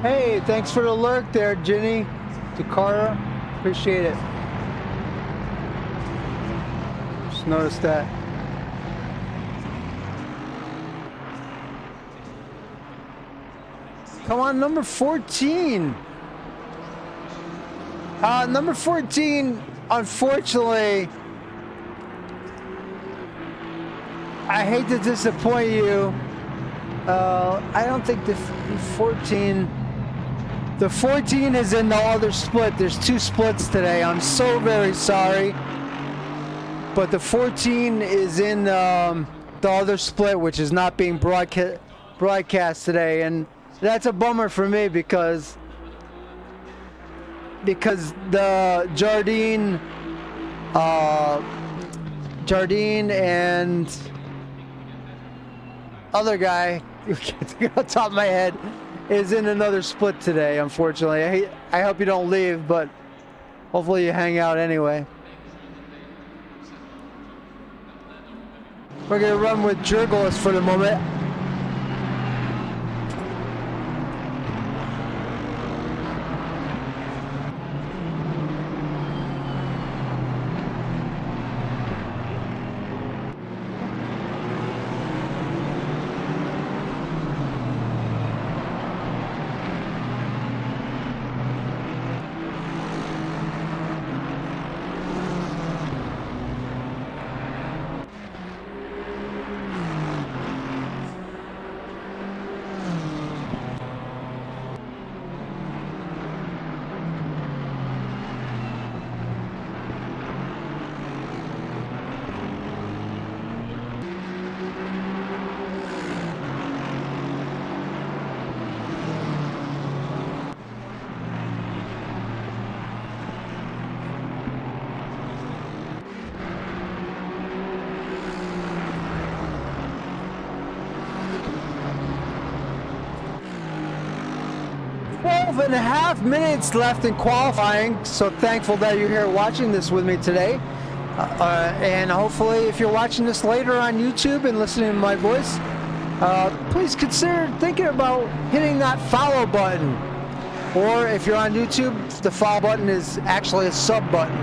Hey, thanks for the lurk there, Ginny, Takara. Appreciate it. Just noticed that. Come on, number 14. Number 14, unfortunately, I hate to disappoint you. I don't think the 14... The 14 is in the other split. There's 2 splits today. I'm so very sorry. But the 14 is in the other split, which is not being broadcast today. And that's a bummer for me because the Jardine and other guy, you can't think off the top of my head, is in another split today, unfortunately. I hope you don't leave, but hopefully you hang out anyway. We're going to run with Jurgelis for the moment. 12 and a half minutes left in qualifying, so thankful that you're here watching this with me today. And hopefully if you're watching this later on YouTube and listening to my voice, please consider thinking about hitting that follow button. Or if you're on YouTube, the follow button is actually a sub button.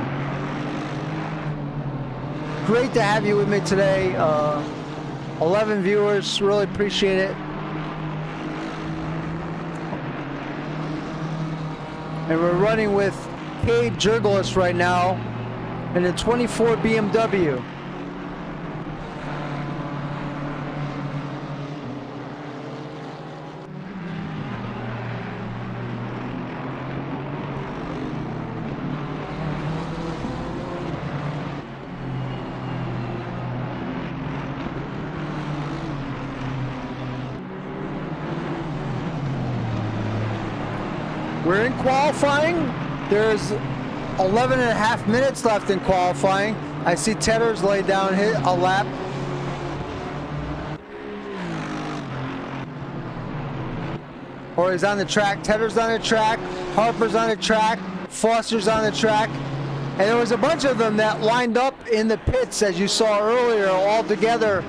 Great to have you with me today. 11 viewers, really appreciate it. And we're running with Cade Jurgelis right now in a 24 BMW. We're in qualifying. There's 11 and a half minutes left in qualifying. I see Tedder's laid down a lap. Or he's on the track. Tedder's on the track. Harper's on the track. Foster's on the track. And there was a bunch of them that lined up in the pits, as you saw earlier, all together.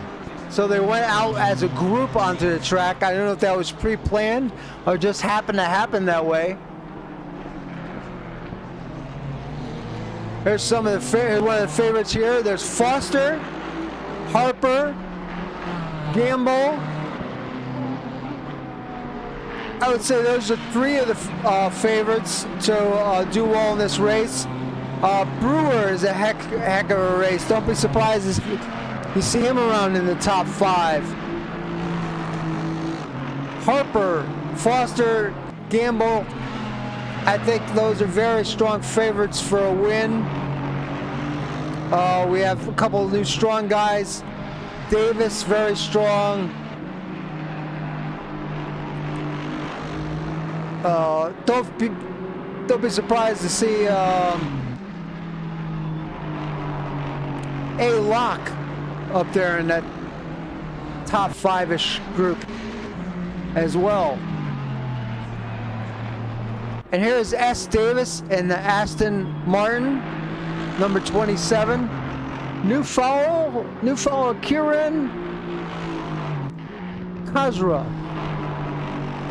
So they went out as a group onto the track. I don't know if that was pre-planned or just happened to happen that way. Here's some of the one of the favorites here. There's Foster, Harper, Gamble. I would say those are three of the favorites to do well in this race. Brewer is a heck of a race. Don't be surprised if you see him around in the top 5. Harper, Foster, Gamble, I think those are very strong favorites for a win. We have a couple of new strong guys. Davis, very strong. Don't be surprised to see A Lock up there in that top 5-ish group as well. And here's S. Davis in the Aston Martin, number 27. New follow Kieran Kazra.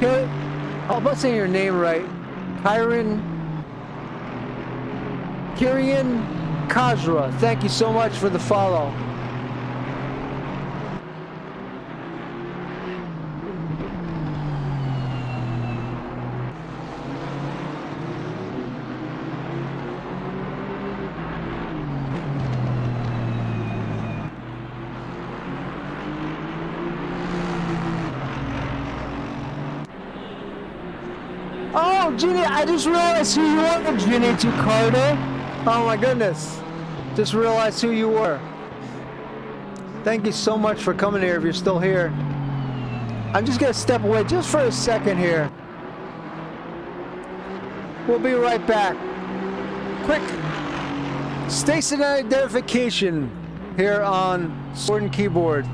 I hope I'm saying your name right. Kieran Kazra. Thank you so much for the follow. Oh, Ginny, I just realized who you were, Ginny to Carter. Oh my goodness. Just realized who you were. Thank you so much for coming here if you're still here. I'm just gonna step away just for a second here. We'll be right back. Quick station identification here on Sword and Keyboard.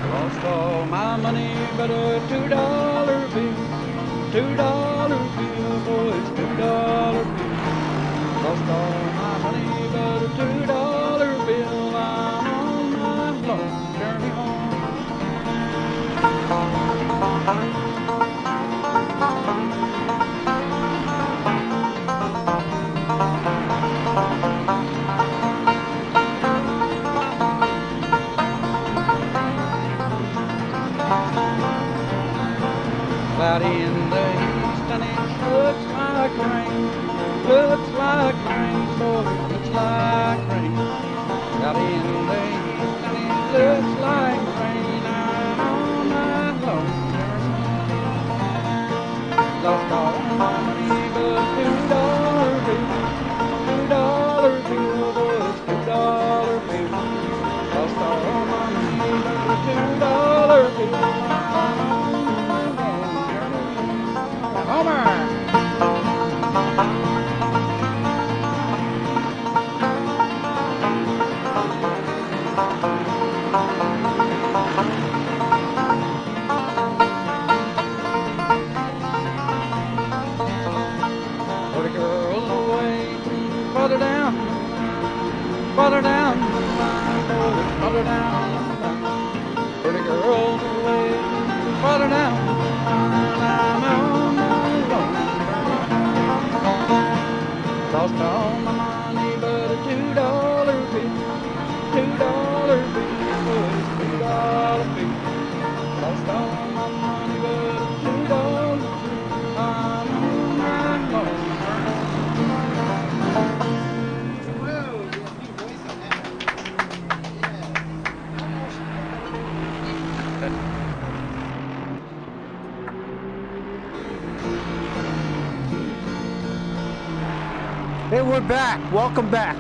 Lost all my money but a $2 bill. $2 bill, boys, $2 bill. Lost all my money but a $2 bill. I'm on my long journey Cloudy in the east and it looks like rain. Looks like rain, boy, looks like rain. Cloudy in the east and it looks like rain. I'm on my long journey. Lost all my money but $2 bill. $2 bill, boy, $2 bill. all my money but $2 a trip. I'm on my car. Hey, we're back. Welcome back.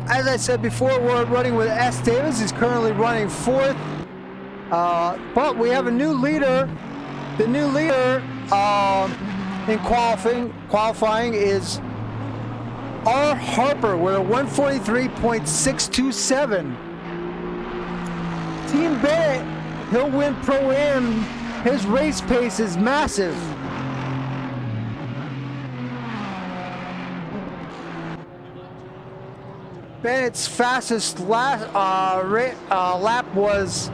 As I said before, we're running with S. Davis. He's currently running fourth. But we have a new leader. The new leader in qualifying is R. Harper with a 143.627. Team Bennett, he'll win Pro-Am. His race pace is massive. Bennett's fastest lap was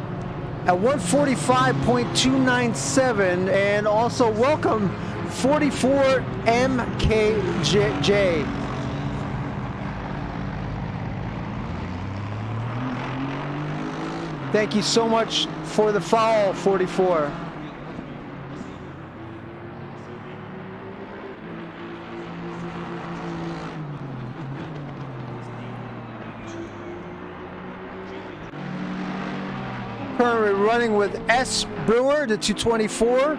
at 145.297, and also welcome 44 MKJ. Thank you so much for the follow, 44. Currently running with S. Brewer, the 224.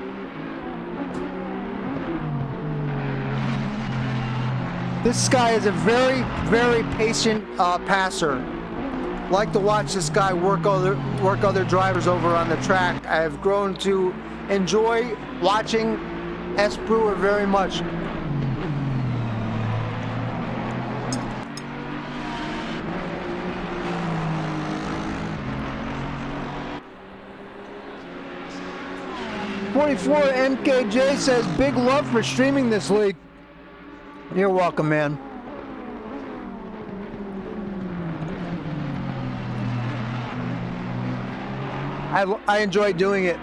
This guy is a very, very patient passer. Like to watch this guy work other drivers over on the track. I have grown to enjoy watching S. Brewer very much. .44 MKJ says, big love for streaming this league. You're welcome, man. I enjoy doing it.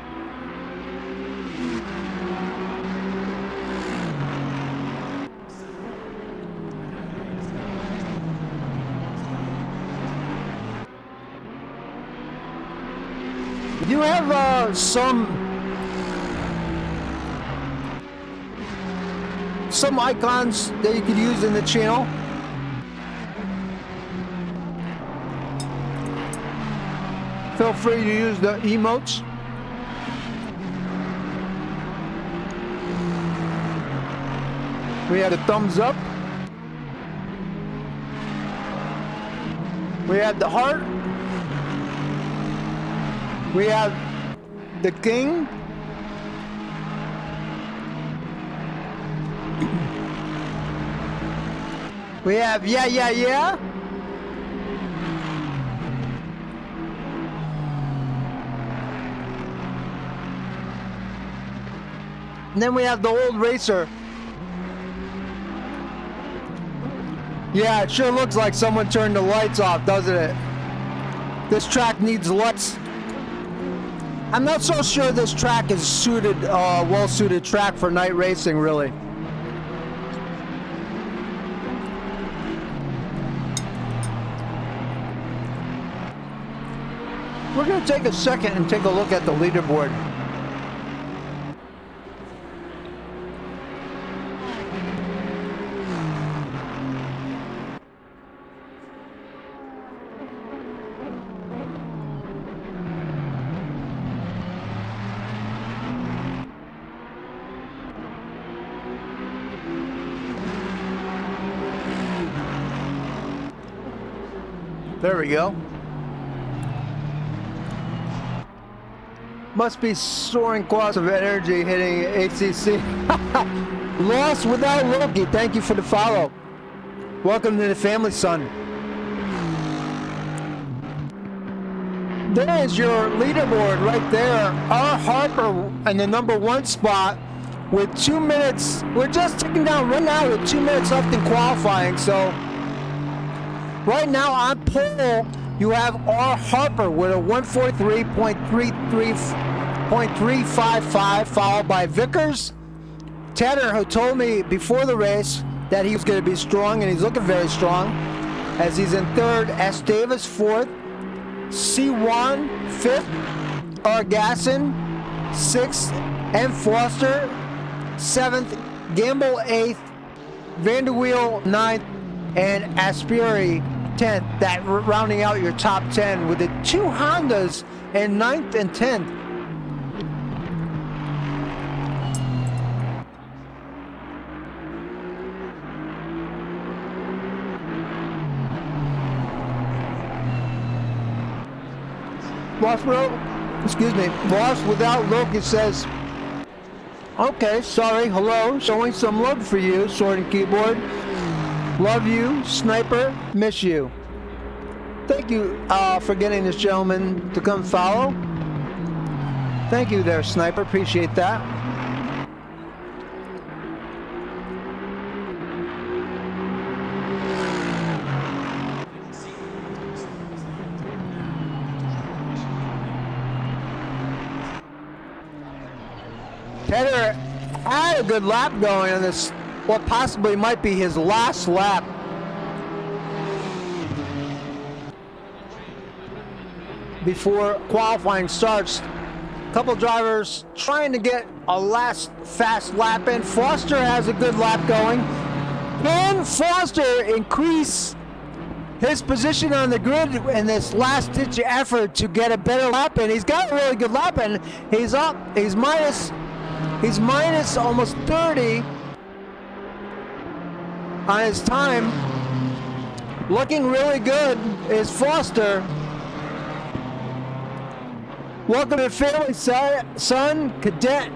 Do you have some icons that you could use in the channel? Feel free to use the emotes. We had a thumbs up. We had the heart. We have the king. We have yeah, yeah, yeah. And then we have the old racer. Yeah, it sure looks like someone turned the lights off, doesn't it? This track needs lights. I'm not so sure this track is suited, well-suited track for night racing, really. We're going to take a second and take a look at the leaderboard. There we go. Must be soaring costs of energy hitting HCC. Lost without Loki. Thank you for the follow. Welcome to the family, son. There is your leaderboard right there. R. Harper in the #1 spot with 2 minutes. We're just ticking down right now with 2 minutes left in qualifying. So right now on pole, you have R. Harper with a 143.355, followed by Vickers. Tanner, who told me before the race that he was going to be strong, and he's looking very strong. as he's in third. S. Davis fourth. C1 fifth. Argasson sixth. M. Foster seventh. Gamble eighth. Vanderweel ninth. And Aspiri 10th. That rounding out your top 10 with the two Hondas in 9th and 10th. Lost without Loki says, okay, sorry, hello, showing some love for you, Sword and Keyboard. Love you, Sniper, miss you. Thank you for getting this gentleman to come follow. Thank you there, Sniper, appreciate that. Tedder had a good lap going on this, what possibly might be his last lap. Before qualifying starts, a couple drivers trying to get a last fast lap in. Foster has a good lap going. Can Foster increase his position on the grid in this last ditch effort to get a better lap in? He's got a really good lap in. He's up, he's minus almost 30 on his time. Looking really good is Foster. Welcome to the family, son, Cadet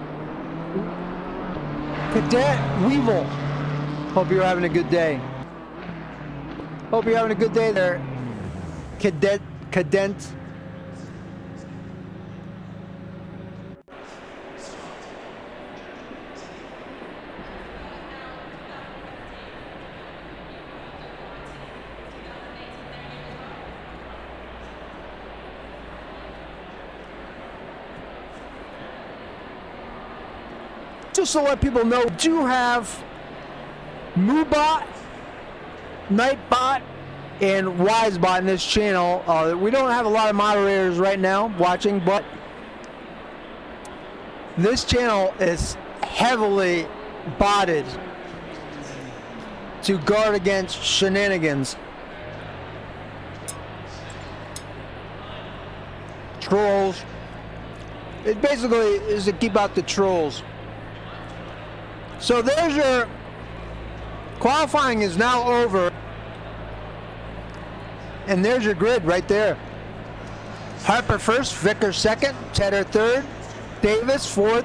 Weevil. Hope you're having a good day. Hope you're having a good day there, Cadet. Just to let people know, we do have Moobot, Nightbot, and Wisebot in this channel. We don't have a lot of moderators right now watching, but this channel is heavily botted to guard against shenanigans. Trolls. It basically is to keep out the trolls. So there's your qualifying is now over. And there's your grid right there. Harper first, Vickers second, Tedder third, Davis fourth,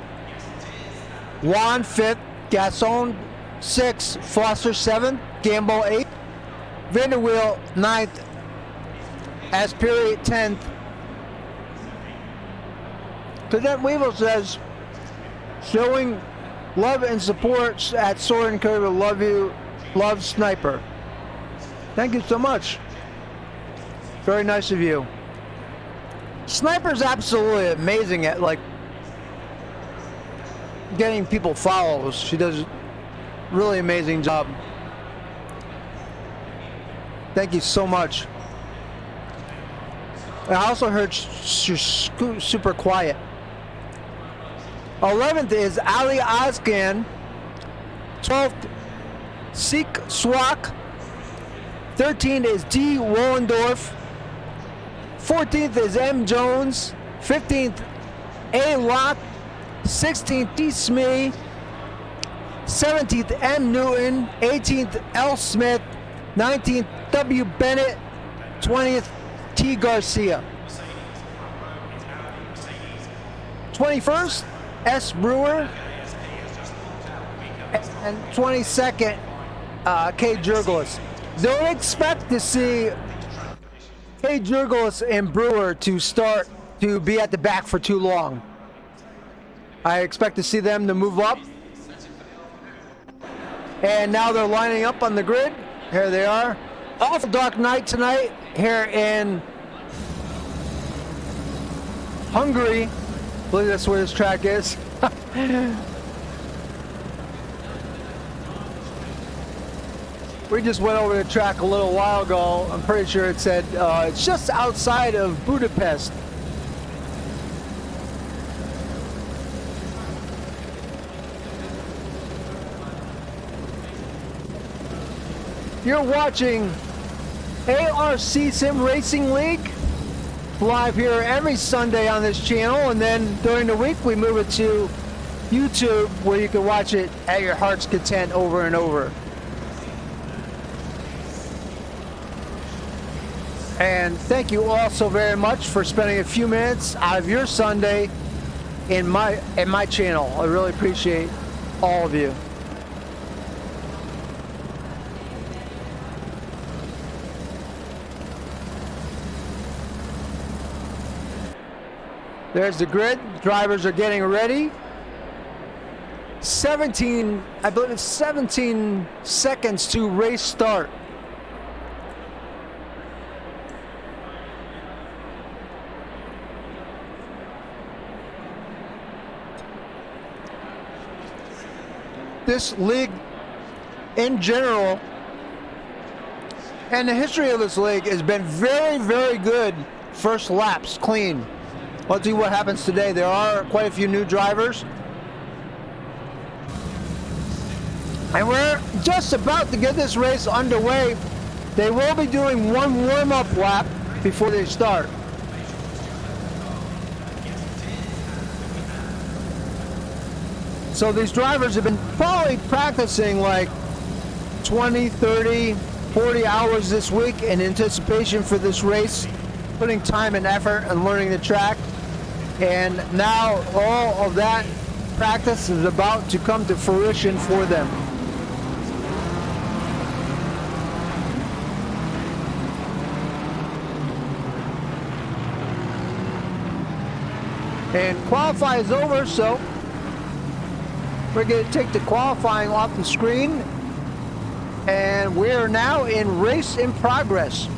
Juan fifth, Gasson sixth, Foster seventh, Gamble eighth, Vanderweel ninth, Aspiri 10th. Cadet Weevil says, showing love and support at Sword and Curve. Love you, love Sniper. Thank you so much. Very nice of you. Sniper's absolutely amazing at like getting people follows. She does a really amazing job. Thank you so much. I also heard she's super quiet. 11th is Ali Ozkan. 12th, Seek Swak. 13th is D. Wollendorf. 14th is M. Jones. 15th, A. Locke. 16th, D. Smee. 17th, M. Newton. 18th, L. Smith. 19th, W. Bennett. 20th, T. Garcia. 21st, S. Brewer. And 22nd, K. Jurgelis. Don't expect to see K. Jurgelis and Brewer to be at the back for too long. I expect to see them to move up. And now they're lining up on the grid. Here they are. Awful dark night tonight here in Hungary. I believe that's where this track is. We just went over the track a little while ago. I'm pretty sure it said it's just outside of Budapest. You're watching ARC Sim Racing League live here every Sunday on this channel, and then during the week we move it to YouTube where you can watch it at your heart's content over and over. And thank you all so very much for spending a few minutes out of your Sunday in my channel. I really appreciate all of you. There's the grid. Drivers are getting ready. 17, I believe it's 17 seconds to race start. This league in general and the history of this league has been very, very good first laps, clean. Let's see what happens today. There are quite a few new drivers. And we're just about to get this race underway. They will be doing one warm-up lap before they start. So these drivers have been probably practicing like 20, 30, 40 hours this week in anticipation for this race, putting time and effort and learning the track. And now all of that practice is about to come to fruition for them. And qualify is over, so we're going to take the qualifying off the screen, and we are now in race in progress.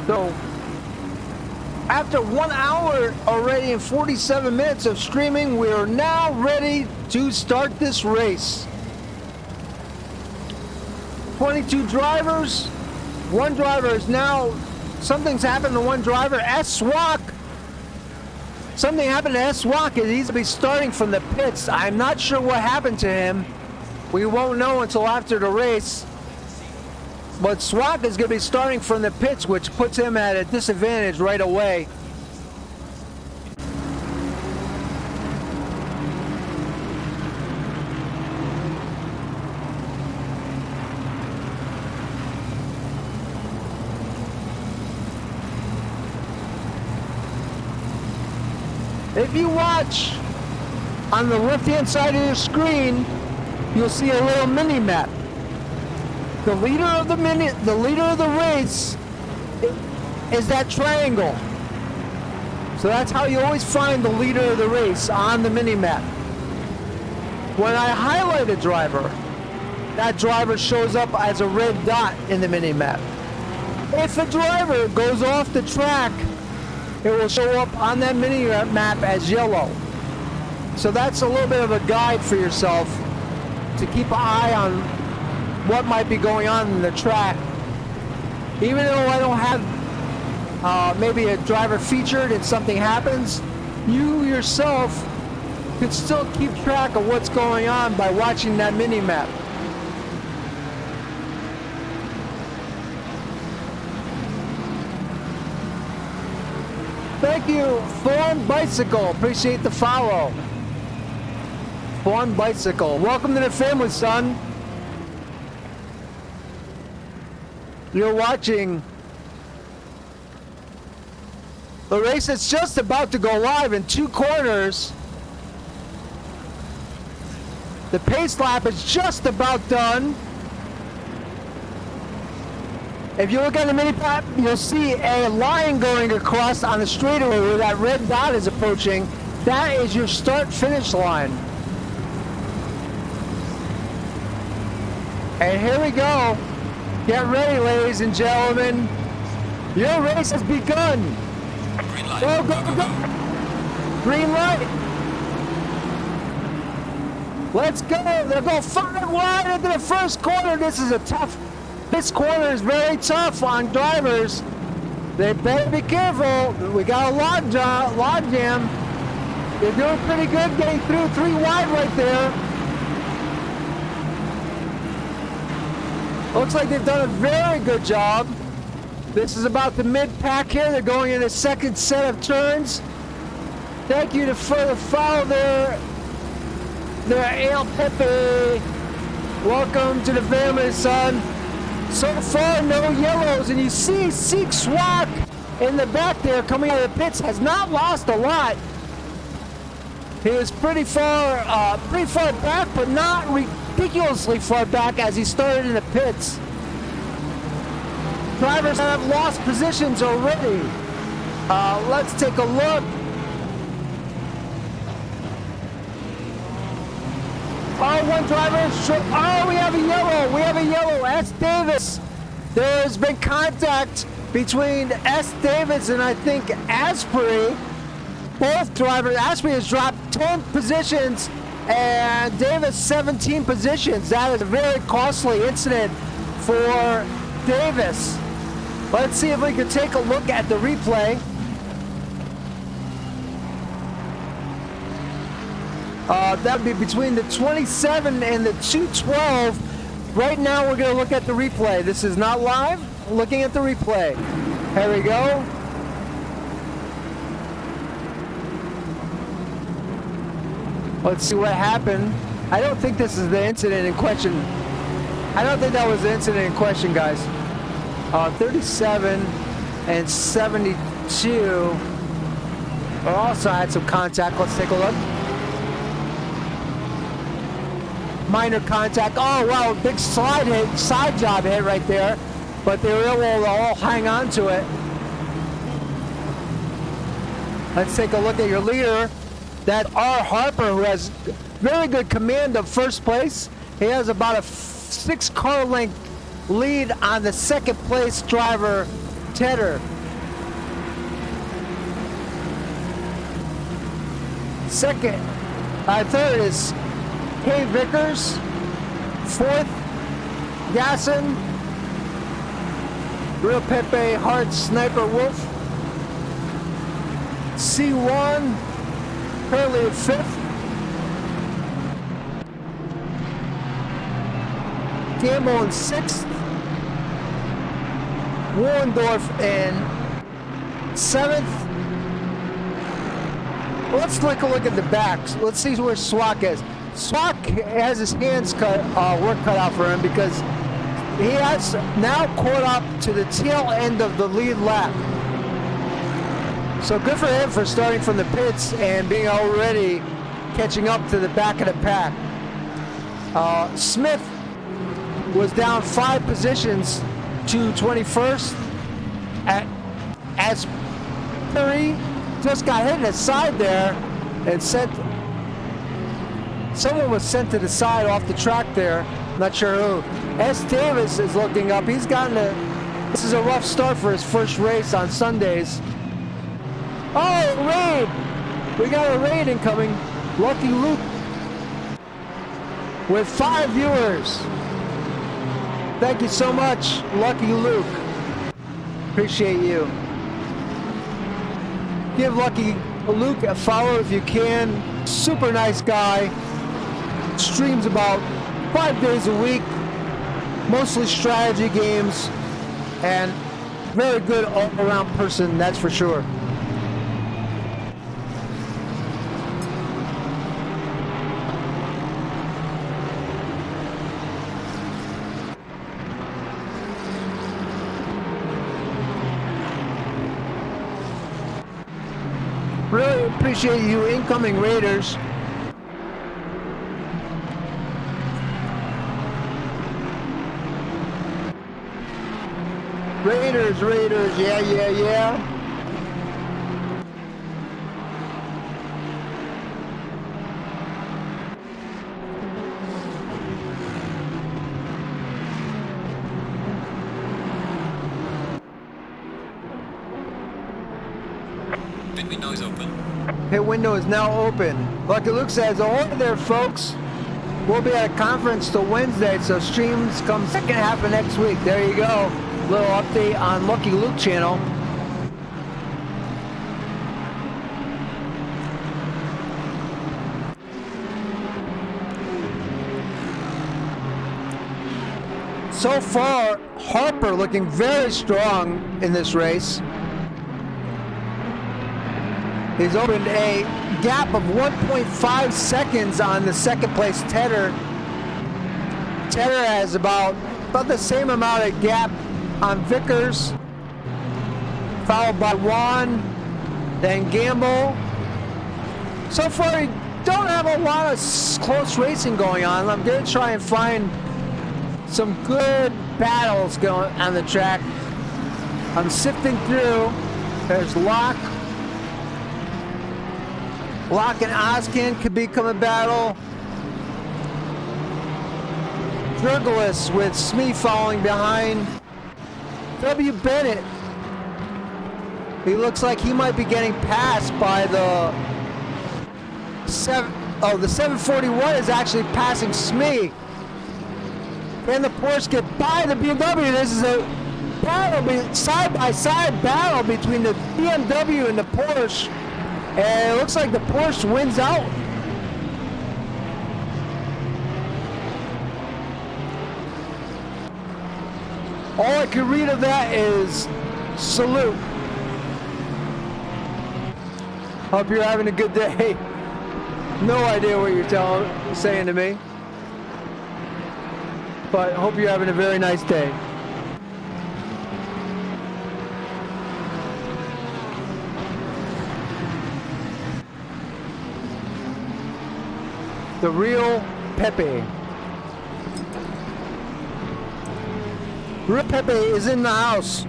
So after 1 hour already and 47 minutes of streaming, we are now ready to start this race. 22 drivers. One driver is now, something's happened to one driver, S-Swak. Something happened to S-Swak, and he's going to be starting from the pits. I'm not sure what happened to him. We won't know until after the race. But Swak is going to be starting from the pits, which puts him at a disadvantage right away. If you watch on the left-hand side of your screen, you'll see a little mini map. The leader of the race is that triangle. So that's how you always find the leader of the race on the mini map. When I highlight a driver, that driver shows up as a red dot in the mini map. If a driver goes off the track, it will show up on that mini map as yellow. So that's a little bit of a guide for yourself to keep an eye on what might be going on in the track. Even though I don't have maybe a driver featured and something happens, you yourself can still keep track of what's going on by watching that mini map. Thank you, Thorn Bicycle. Appreciate the follow. Thorn Bicycle. Welcome to the family, son. You're watching the race that's just about to go live in 2 corners. The pace lap is just about done. If you look at the mini map, you'll see a line going across on the straightaway where that red dot is approaching. That is your start-finish line. And here we go. Get ready, ladies and gentlemen. Your race has begun. Green light. Go, go, go. Green light. Let's go. They'll go 5 wide into the first corner. This corner is very tough on drivers. They better be careful. We got a log jam. They're doing pretty good getting through 3 wide right there. Looks like they've done a very good job. This is about the mid-pack here. They're going in a second set of turns. Thank you to further follow their El Pepe. Welcome to the family, son. So far, no yellows, and you see Seek Swak in the back there coming out of the pits has not lost a lot. He was pretty far back, but not ridiculously far back as he started in the pits. Drivers have lost positions already. Let's take a look. Oh, one driver is short. Oh, we have a yellow. We have a yellow. S. Davis. There's been contact between S. Davis and I think Asprey. Both drivers. Asprey has dropped 10 positions and Davis 17 positions. That is a very costly incident for Davis. Let's see if we can take a look at the replay. That would be between the 27 and the 212. Right now we're going to look at the replay. This is not live. Looking at the replay. Here we go. Let's see what happened. I don't think this is the incident in question. I don't think that was the incident in question, guys. 37 and 72 also had some contact. Let's take a look. Minor contact. Oh wow, big side job hit right there, but they were able to all hang on to it. Let's take a look at your leader, that R. Harper, who has very good command of first place. He has about a 6 car length lead on the second place driver, Tedder. Third is K. Vickers. Fourth, Gasson. Real Pepe, Hard Sniper Wolf. C1, currently in 5th. Gamble in 6th. Warendorf in 7th. Let's take a look at the backs. Let's see where Swak is. Swak has his hands work cut out for him because he has now caught up to the tail end of the lead lap. So good for him for starting from the pits and being already catching up to the back of the pack. Smith was down 5 positions to 21st. As Perry just got hit in the side there and someone was sent to the side off the track there. Not sure who. S. Davis is looking up. He's this is a rough start for his first race on Sundays. Oh, raid! We got a raid incoming. Lucky Luke with 5 viewers. Thank you so much, Lucky Luke. Appreciate you. Give Lucky Luke a follow if you can. Super nice guy. Streams about 5 days a week. Mostly strategy games. And very good all-around person, that's for sure. Really appreciate you incoming Raiders. Raiders, yeah. is open. Pit window is now open. Lucky Luke says, ahoy there, folks. We'll be at a conference till Wednesday, so streams come second half of next week. There you go. Little update on Lucky Luke channel. So far, Harper looking very strong in this race. He's opened a gap of 1.5 seconds on the second place Tedder. Tedder has about the same amount of gap on Vickers, followed by Juan, then Gamble. So far, we don't have a lot of close racing going on. I'm going to try and find some good battles going on the track. I'm sifting through. There's Locke. Locke and Oskin could become a battle. Druggless with Smee following behind. W. Bennett. He looks like he might be getting passed by the the 741 is actually passing Smee. Can the Porsche get by the BMW? This is a battle, side-by-side battle between the BMW and the Porsche. And it looks like the Porsche wins out. All I can read of that is salute. Hope you're having a good day. No idea what you're saying to me. But hope you're having a very nice day. The real Pepe. Real Pepe is in the house.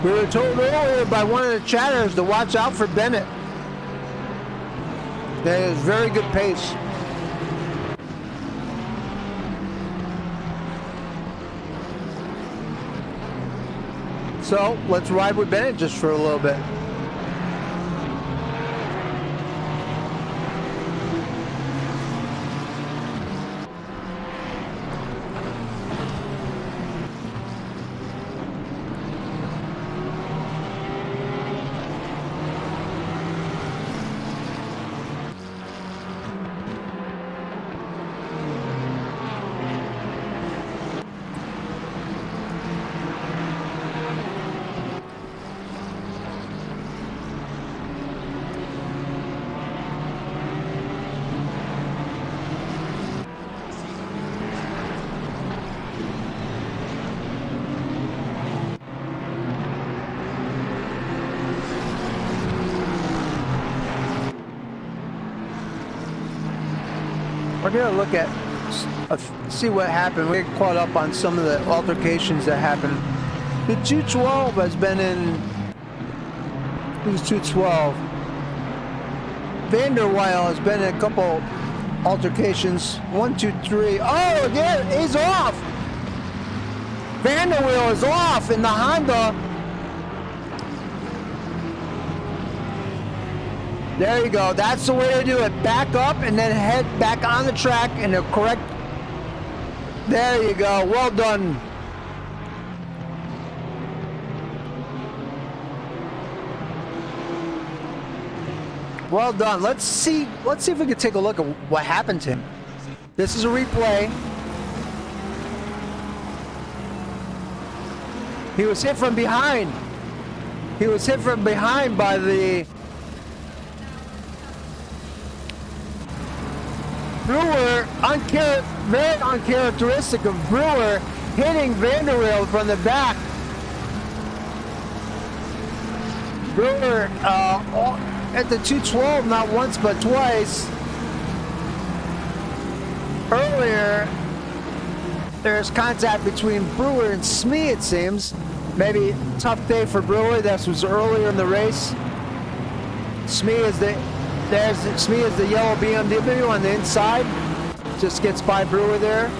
We were told earlier by one of the chatters to watch out for Bennett. That is very good pace. So let's ride with Bennett just for a little bit. We're gonna look at, see what happened. We get caught up on some of the altercations that happened. The 212 has been in, who's 212? Vanderweil has been in a couple altercations. 1, 2, 3. Oh, yeah, he's off. Vanderweil is off in the Honda. There you go. That's the way to do it. Back up and then head back on the track in the correct. There you go. Well done. Well done. Let's see if we can take a look at what happened to him. This is a replay. He was hit from behind. He was hit from behind by the Brewer, very uncharacteristic of Brewer, hitting Vanderweil from the back. Brewer at the 212 not once but twice. Earlier, there's contact between Brewer and Smee, it seems. Maybe tough day for Brewer. This was earlier in the race. Smee is the yellow BMW on the inside. just gets by Brewer there.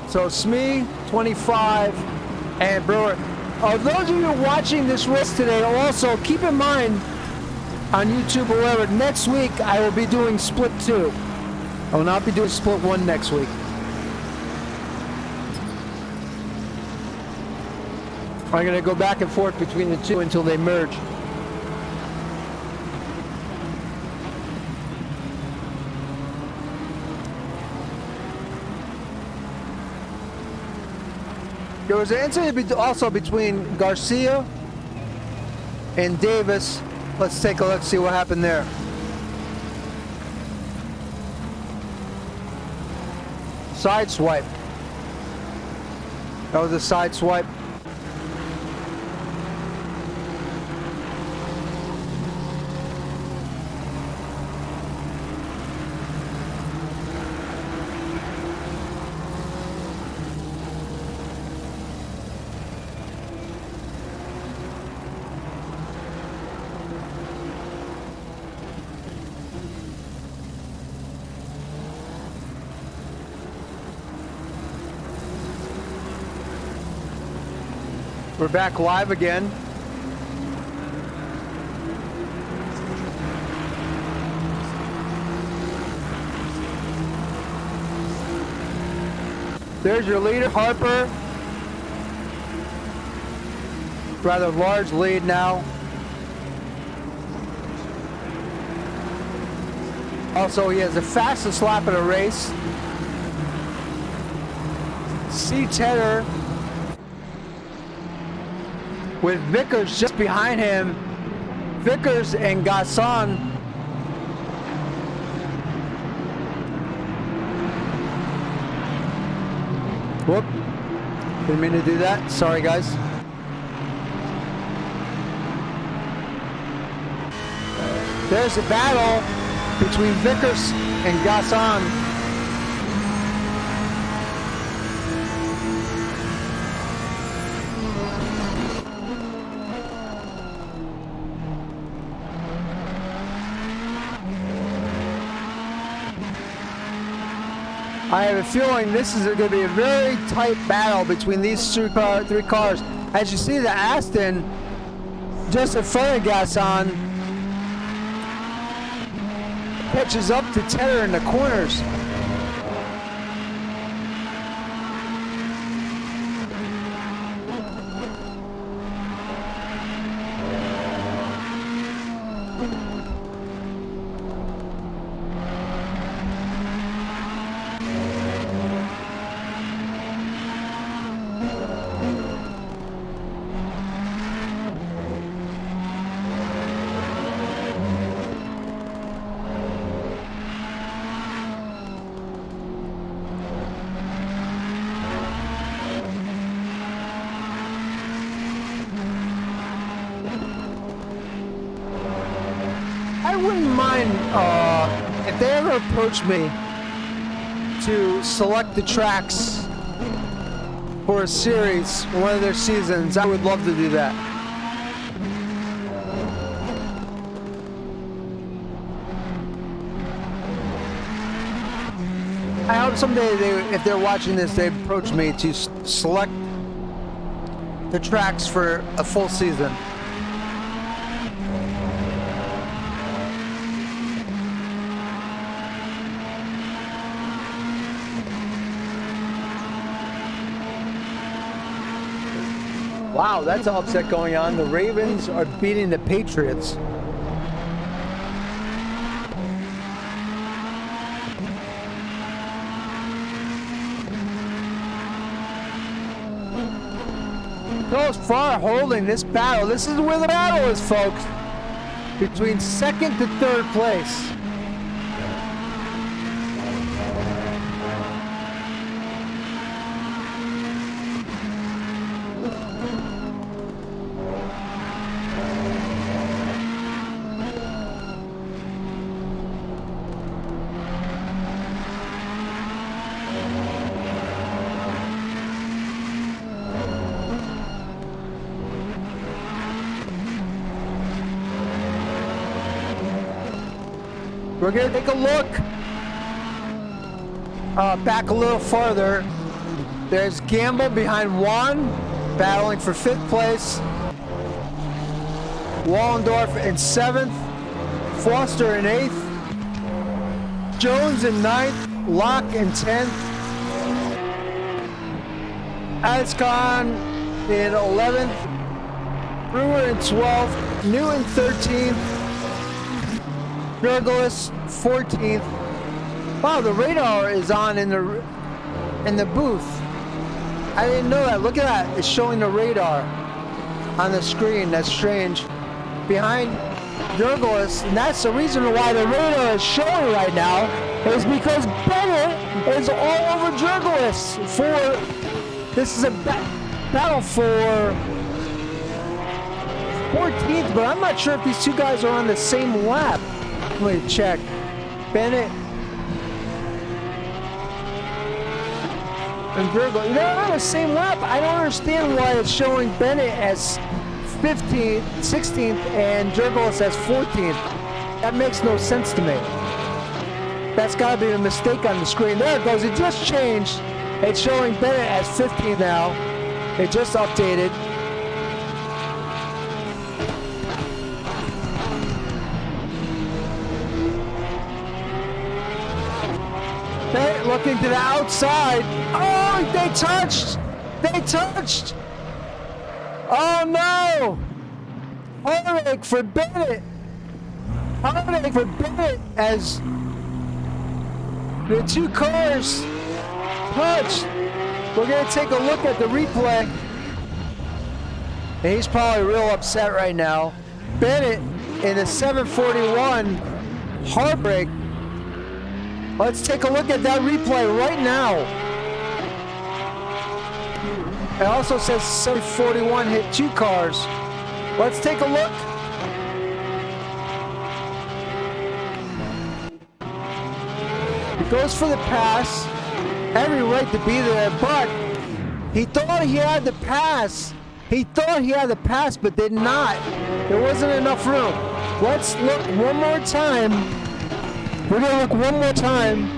So Smee, 25, and Brewer. Those of you watching this race today, also keep in mind on YouTube or wherever, next week I will be doing split 2. I will not be doing split 1 next week. I'm going to go back and forth between the two until they merge. There was an incident also between Garcia and Davis. Let's take a look, see what happened there. Side swipe. That was a side swipe. We're back live again. There's your leader, Harper. Rather large lead now. Also, he has the fastest lap of the race. C. Tedder with Vickers just behind him. Vickers and Gasson. Whoop. Didn't mean to do that. Sorry, guys. There's a battle between Vickers and Gasson. I have a feeling this is going to be a very tight battle between these three cars. As you see, the Aston just in front of Gasson catches up to Tedder in the corners. I wouldn't mind if they ever approached me to select the tracks for a series, one of their seasons. I would love to do that. I hope someday, if they're watching this, they approach me to select the tracks for a full season. Wow, that's an upset going on. The Ravens are beating the Patriots. Goes far holding this battle. This is where the battle is, folks. Between second to third place. We're gonna take a look back a little farther. There's Gamble behind Juan, battling for 5th place. Wallendorf in 7th. Foster in 8th. Jones in 9th. Locke in 10th. Ascon in 11th. Brewer in 12th. Newton 13th. Douglas 14th. Wow, the radar is on in the booth. I didn't know that. Look at that. It's showing the radar on the screen. That's strange. Behind Douglas, and that's the reason why the radar is showing right now, is because Bennett is all over Douglas this is a battle for 14th, but I'm not sure if these two guys are on the same lap. Let me check. Bennett and Virgo, they're on the same lap. I don't understand why it's showing Bennett as 15th, 16th, and Jurgos as 14th. That makes no sense to me. That's got to be a mistake on the screen. There it goes. It just changed. It's showing Bennett as 15th now. It just updated. Bennett looking to the outside. Oh, they touched. They touched. Oh no! Heartache for Bennett. Heartache for Bennett as the two cars touched. We're gonna take a look at the replay. And he's probably real upset right now. Bennett in the 741 heartbreak. Let's take a look at that replay right now. It also says 741 hit 2 cars. Let's take a look. He goes for the pass. Every right to be there, but he thought he had the pass. He thought he had the pass, but did not. There wasn't enough room. Let's look one more time. We're gonna look one more time.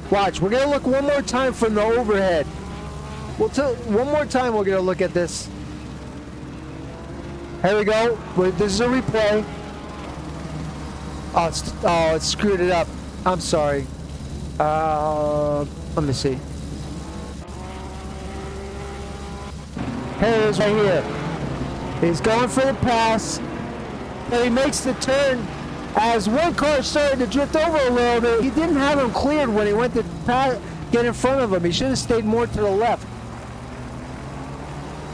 Watch, we're gonna look one more time from the overhead. One more time we're gonna look at this. Here we go. This is a replay. Oh, it screwed it up. I'm sorry. Let me see. Here it is right here. He's going for the pass. But he makes the turn. As one car started to drift over a little bit, he didn't have him cleared when he went to get in front of him. He should have stayed more to the left.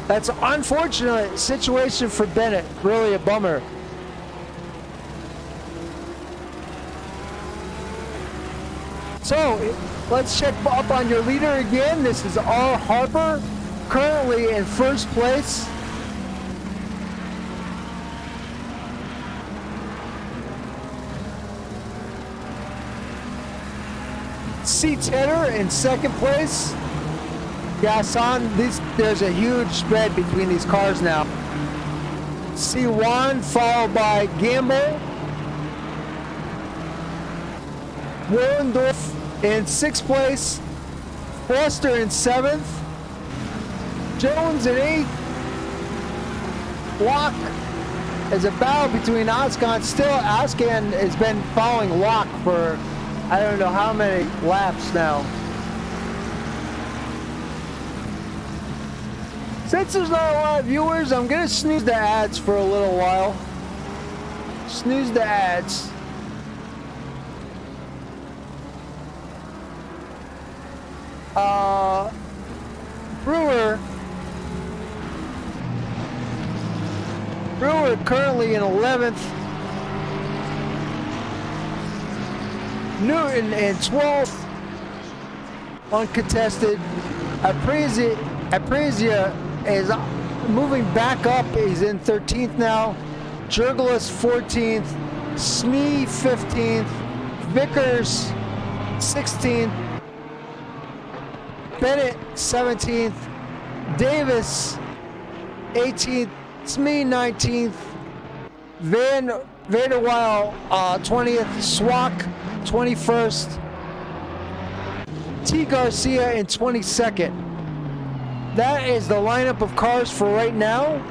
That's an unfortunate situation for Bennett. Really a bummer. So, let's check up on your leader again. This is R. Harper, currently in first place. C. Tedder in second place. Gasson, there's a huge spread between these cars now. C1 followed by Gamble. Willendorf in 6th place. Foster in 7th. Jones in 8th. Locke is a battle between Ascon. Still, Ascon has been following Locke for I don't know how many laps now. Since there's not a lot of viewers, I'm gonna snooze the ads for a little while. Snooze the ads. Brewer currently in 11th. Newton in 12th. Uncontested. Aprizia is moving back up. He's in 13th now. Jurgelis 14th. Smee 15th. Vickers 16th. Bennett 17th. Davis 18th. Smee 19th. Vanderweil 20th, Swak 21st, T. Garcia in 22nd. That is the lineup of cars for right now.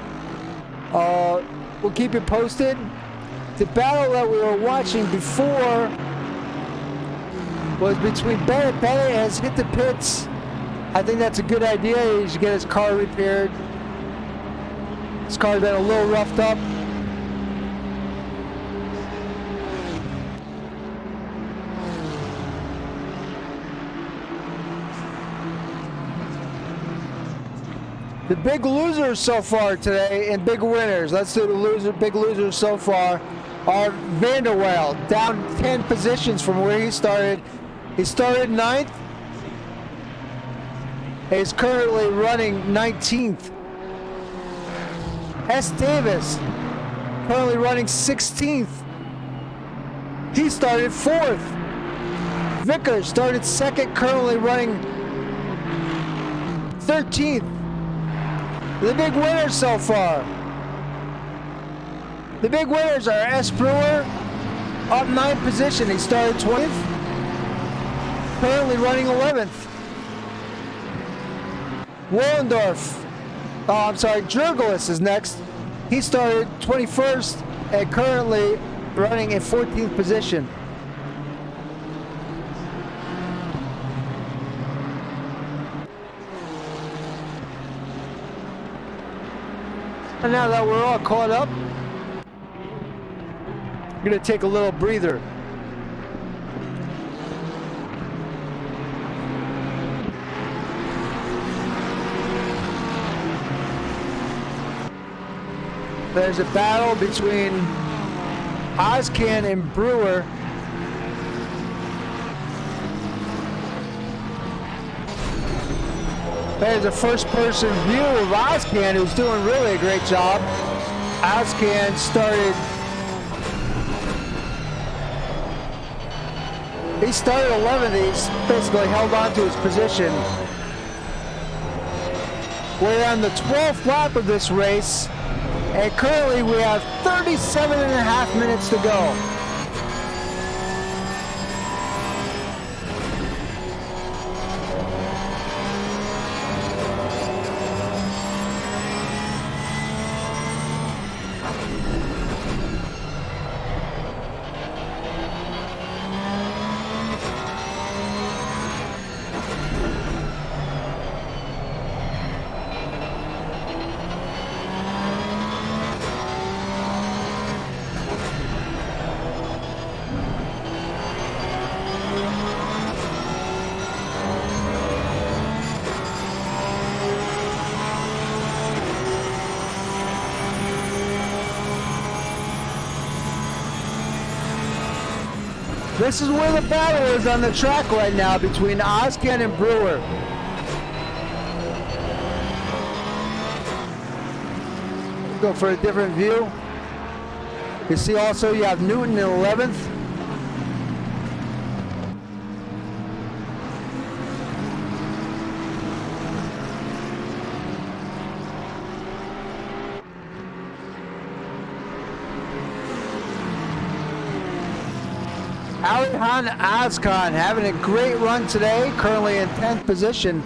We'll keep you posted. The battle that we were watching before was between Bennett. Bennett has hit the pits. I think that's a good idea. He should get his car repaired. His car's been a little roughed up. The big losers so far today and big winners. Let's do the big losers so far are Vanderweil, down 10 positions from where he started. He started 9th. He's currently running 19th. S. Davis, currently running 16th. He started 4th. Vickers started 2nd, currently running 13th. The big winners so far. The big winners are S. Brewer, up 9 position. He started 20th, currently running 11th. Wollendorf, Jurgelis is next. He started 21st and currently running in 14th position. And now that we're all caught up, we're going to take a little breather. There's a battle between Ozcan and Brewer. There's a first-person view of Ozcan, who's doing really a great job. Ozcan started 11th. He's basically held on to his position. We're on the 12th lap of this race, and currently we have 37.5 minutes to go. This is where the battle is on the track right now between Ozcan and Brewer. Go for a different view. You see also you have Newton in 11th. Alihan Ozcan having a great run today, currently in 10th position.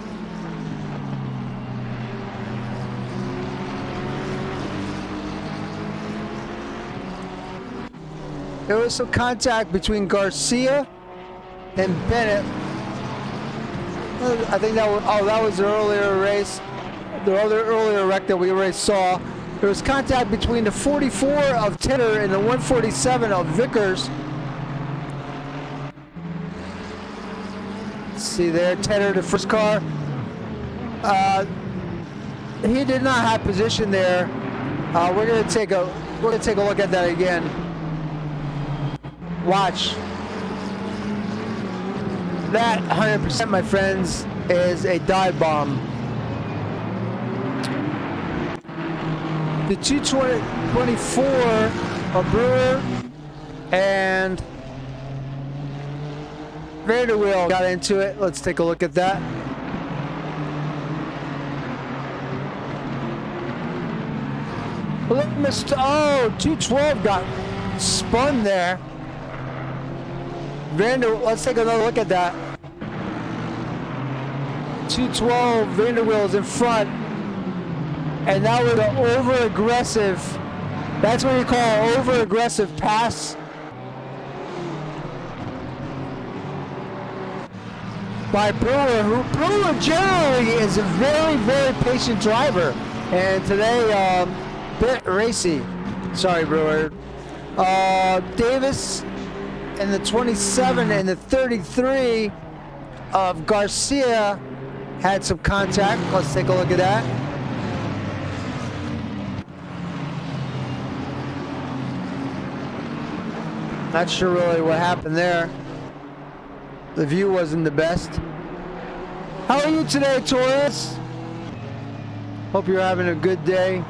There was some contact between Garcia and Bennett. I think that was the earlier race, the other earlier wreck that we already saw. There was contact between the 44 of Titter and the 147 of Vickers. See there, Tedder, the first car. He did not have position there. We're gonna take a look at that again. Watch. That 100%, my friends, is a dive bomb. The 224 of Brewer and Vanderweil got into it. Let's take a look at that. Oh, 212 got spun there. Let's take another look at that. 212, Vanderwheel's in front. And that was an over-aggressive, that's what you call an over-aggressive pass. By Brewer, who Brewer generally is a very, very patient driver. And today, bit racy. Sorry, Brewer. Davis and the 27 and the 33 of Garcia had some contact. Let's take a look at that. Not sure really what happened there. The view wasn't the best. How are you today, Torres? Hope you're having a good day.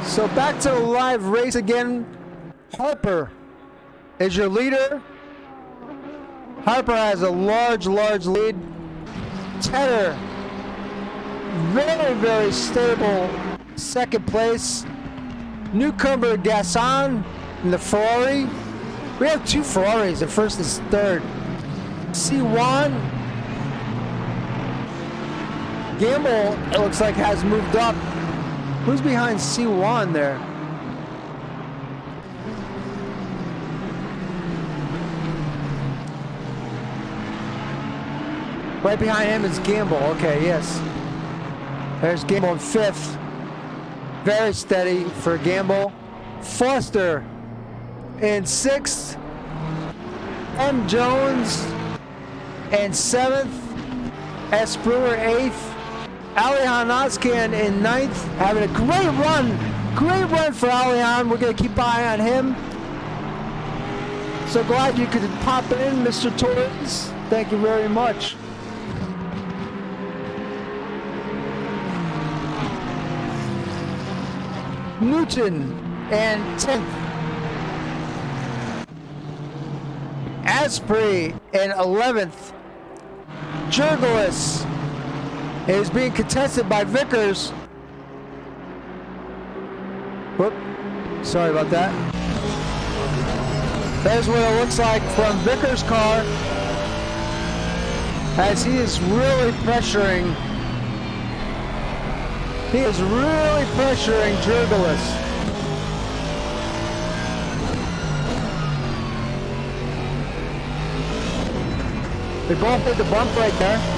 So back to the live race again. Harper is your leader. Harper has a large lead. Tedder, very, very stable second place. Newcomer Gasson in the Ferrari. We have two Ferraris, the first is third. C1. Gamble, it looks like, has moved up. Who's behind C1 there? Right behind him is Gamble. Okay, yes. There's Gamble in fifth. Very steady for Gamble. Foster in sixth. M. Jones in seventh. S. Brewer eighth. Alihan Ozcan in ninth. Having a great run. Great run for Alihan. We're going to keep an eye on him. So glad you could pop in, Mr. Torres. Thank you very much. Newton and 10th. Asprey in 11th. Jurgelis is being contested by Vickers. Whoop. Sorry about that. There's what it looks like from Vickers' car as he is really pressuring. He is really pressuring Jurgelis. They both hit the bump right there.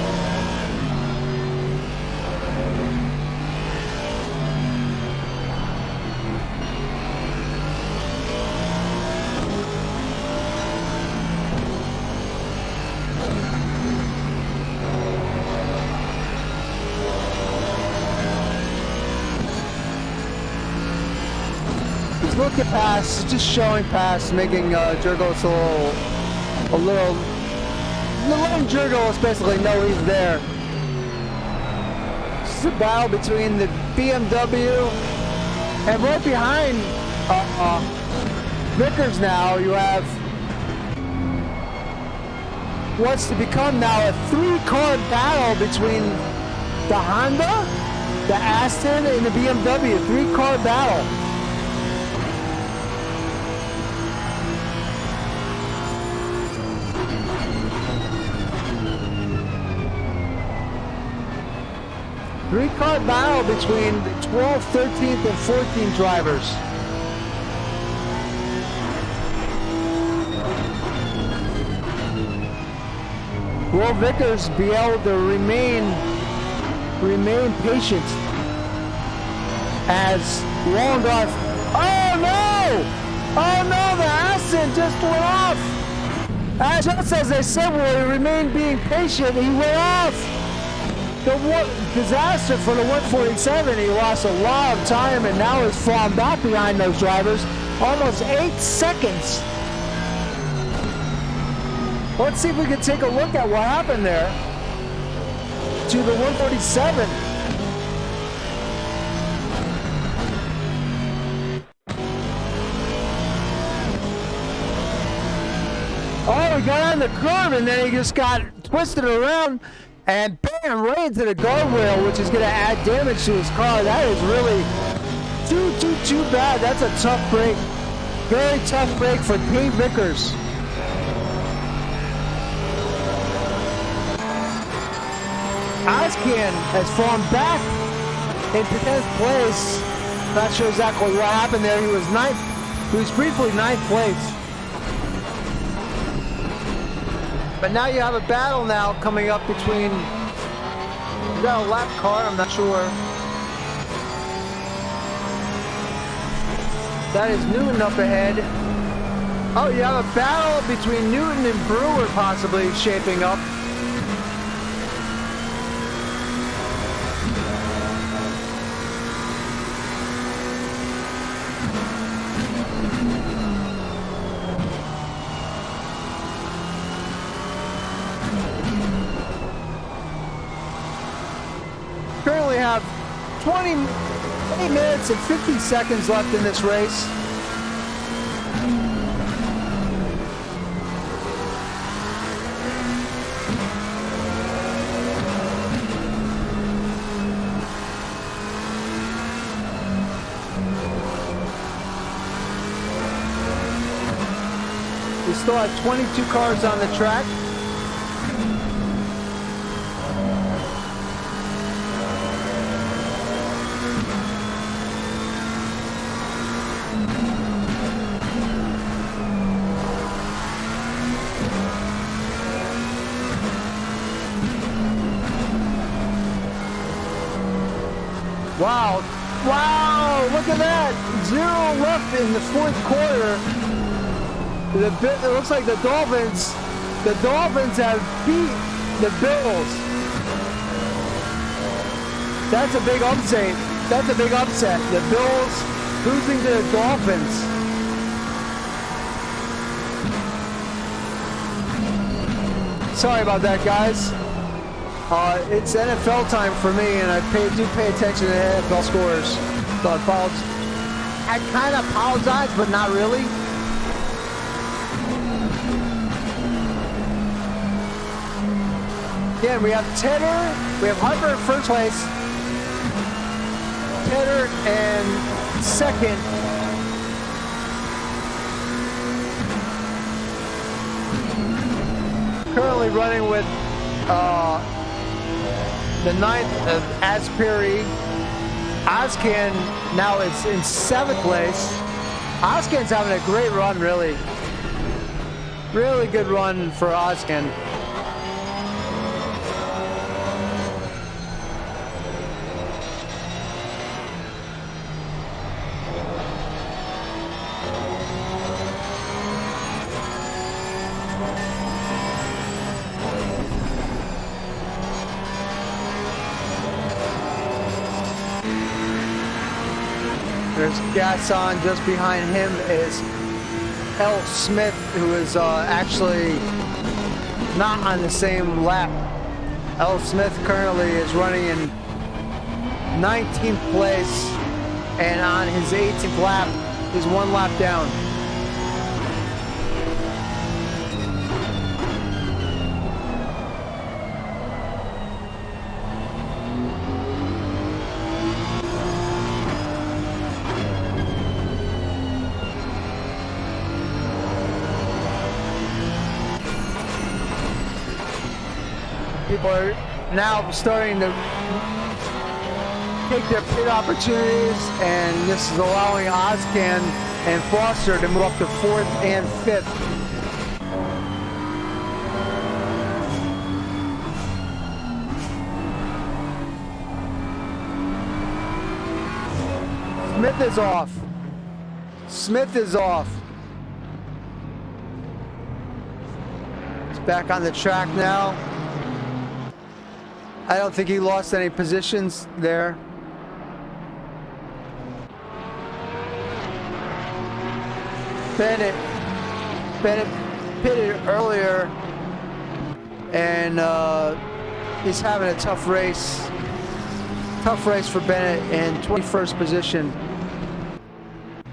Look at pass, just showing pass, making Jurgelis a little, letting Jurgelis basically know he's there. This is a battle between the BMW and right behind Vickers now you have what's to become now a three-car battle between the Honda, the Aston, and the BMW. Three-car battle. Three-car battle between the 12th, 13th, and 14th drivers. Will Vickers be able to remain patient as Wallendorf? Oh no! Oh no! The Aston just went off. Just as I said, will he remain being patient? He went off. The disaster for the 147. He lost a lot of time and now has fallen back behind those drivers. Almost 8 seconds. Let's see if we can take a look at what happened there to the 147. Oh, he got on the curve and then he just got twisted around and bam, right into the guardrail, which is going to add damage to his car. That is really too bad. That's a tough break. Very tough break for Pete Vickers. Ozcan has fallen back into 10th place. Not sure exactly what happened there. He was ninth. He was briefly 9th place. But now you have a battle now coming up between, is that a lap car? I'm not sure. That is Newton up ahead. Oh, you have a battle between Newton and Brewer possibly shaping up. Currently have 20 minutes and 50 seconds left in this race. We still have 22 cars on the track. Wow, wow, look at that. 0 left in the 4th quarter. It looks like the Dolphins have beat the Bills. That's a big upset. That's a big upset. The Bills losing to the Dolphins. Sorry about that, guys. It's NFL time for me, and I do pay attention to NFL scores. So I kind of apologize, but not really. Again, we have Tedder, we have Harper in first place, Tedder in second, currently running with the 9th of Asbury. Ozcan now is in 7th place. Ozcan's having a great run, really. Really good run for Ozcan. There's gas on. Just behind him is L. Smith, who is actually not on the same lap. L. Smith currently is running in 19th place, and on his 18th lap is 1 lap down. People are now starting to take their pit opportunities, and this is allowing Ozcan and Foster to move up to 4th and 5th. Smith is off. Smith is off. He's back on the track now. I don't think he lost any positions there. Bennett pitted earlier, and he's having a tough race. Tough race for Bennett in 21st position.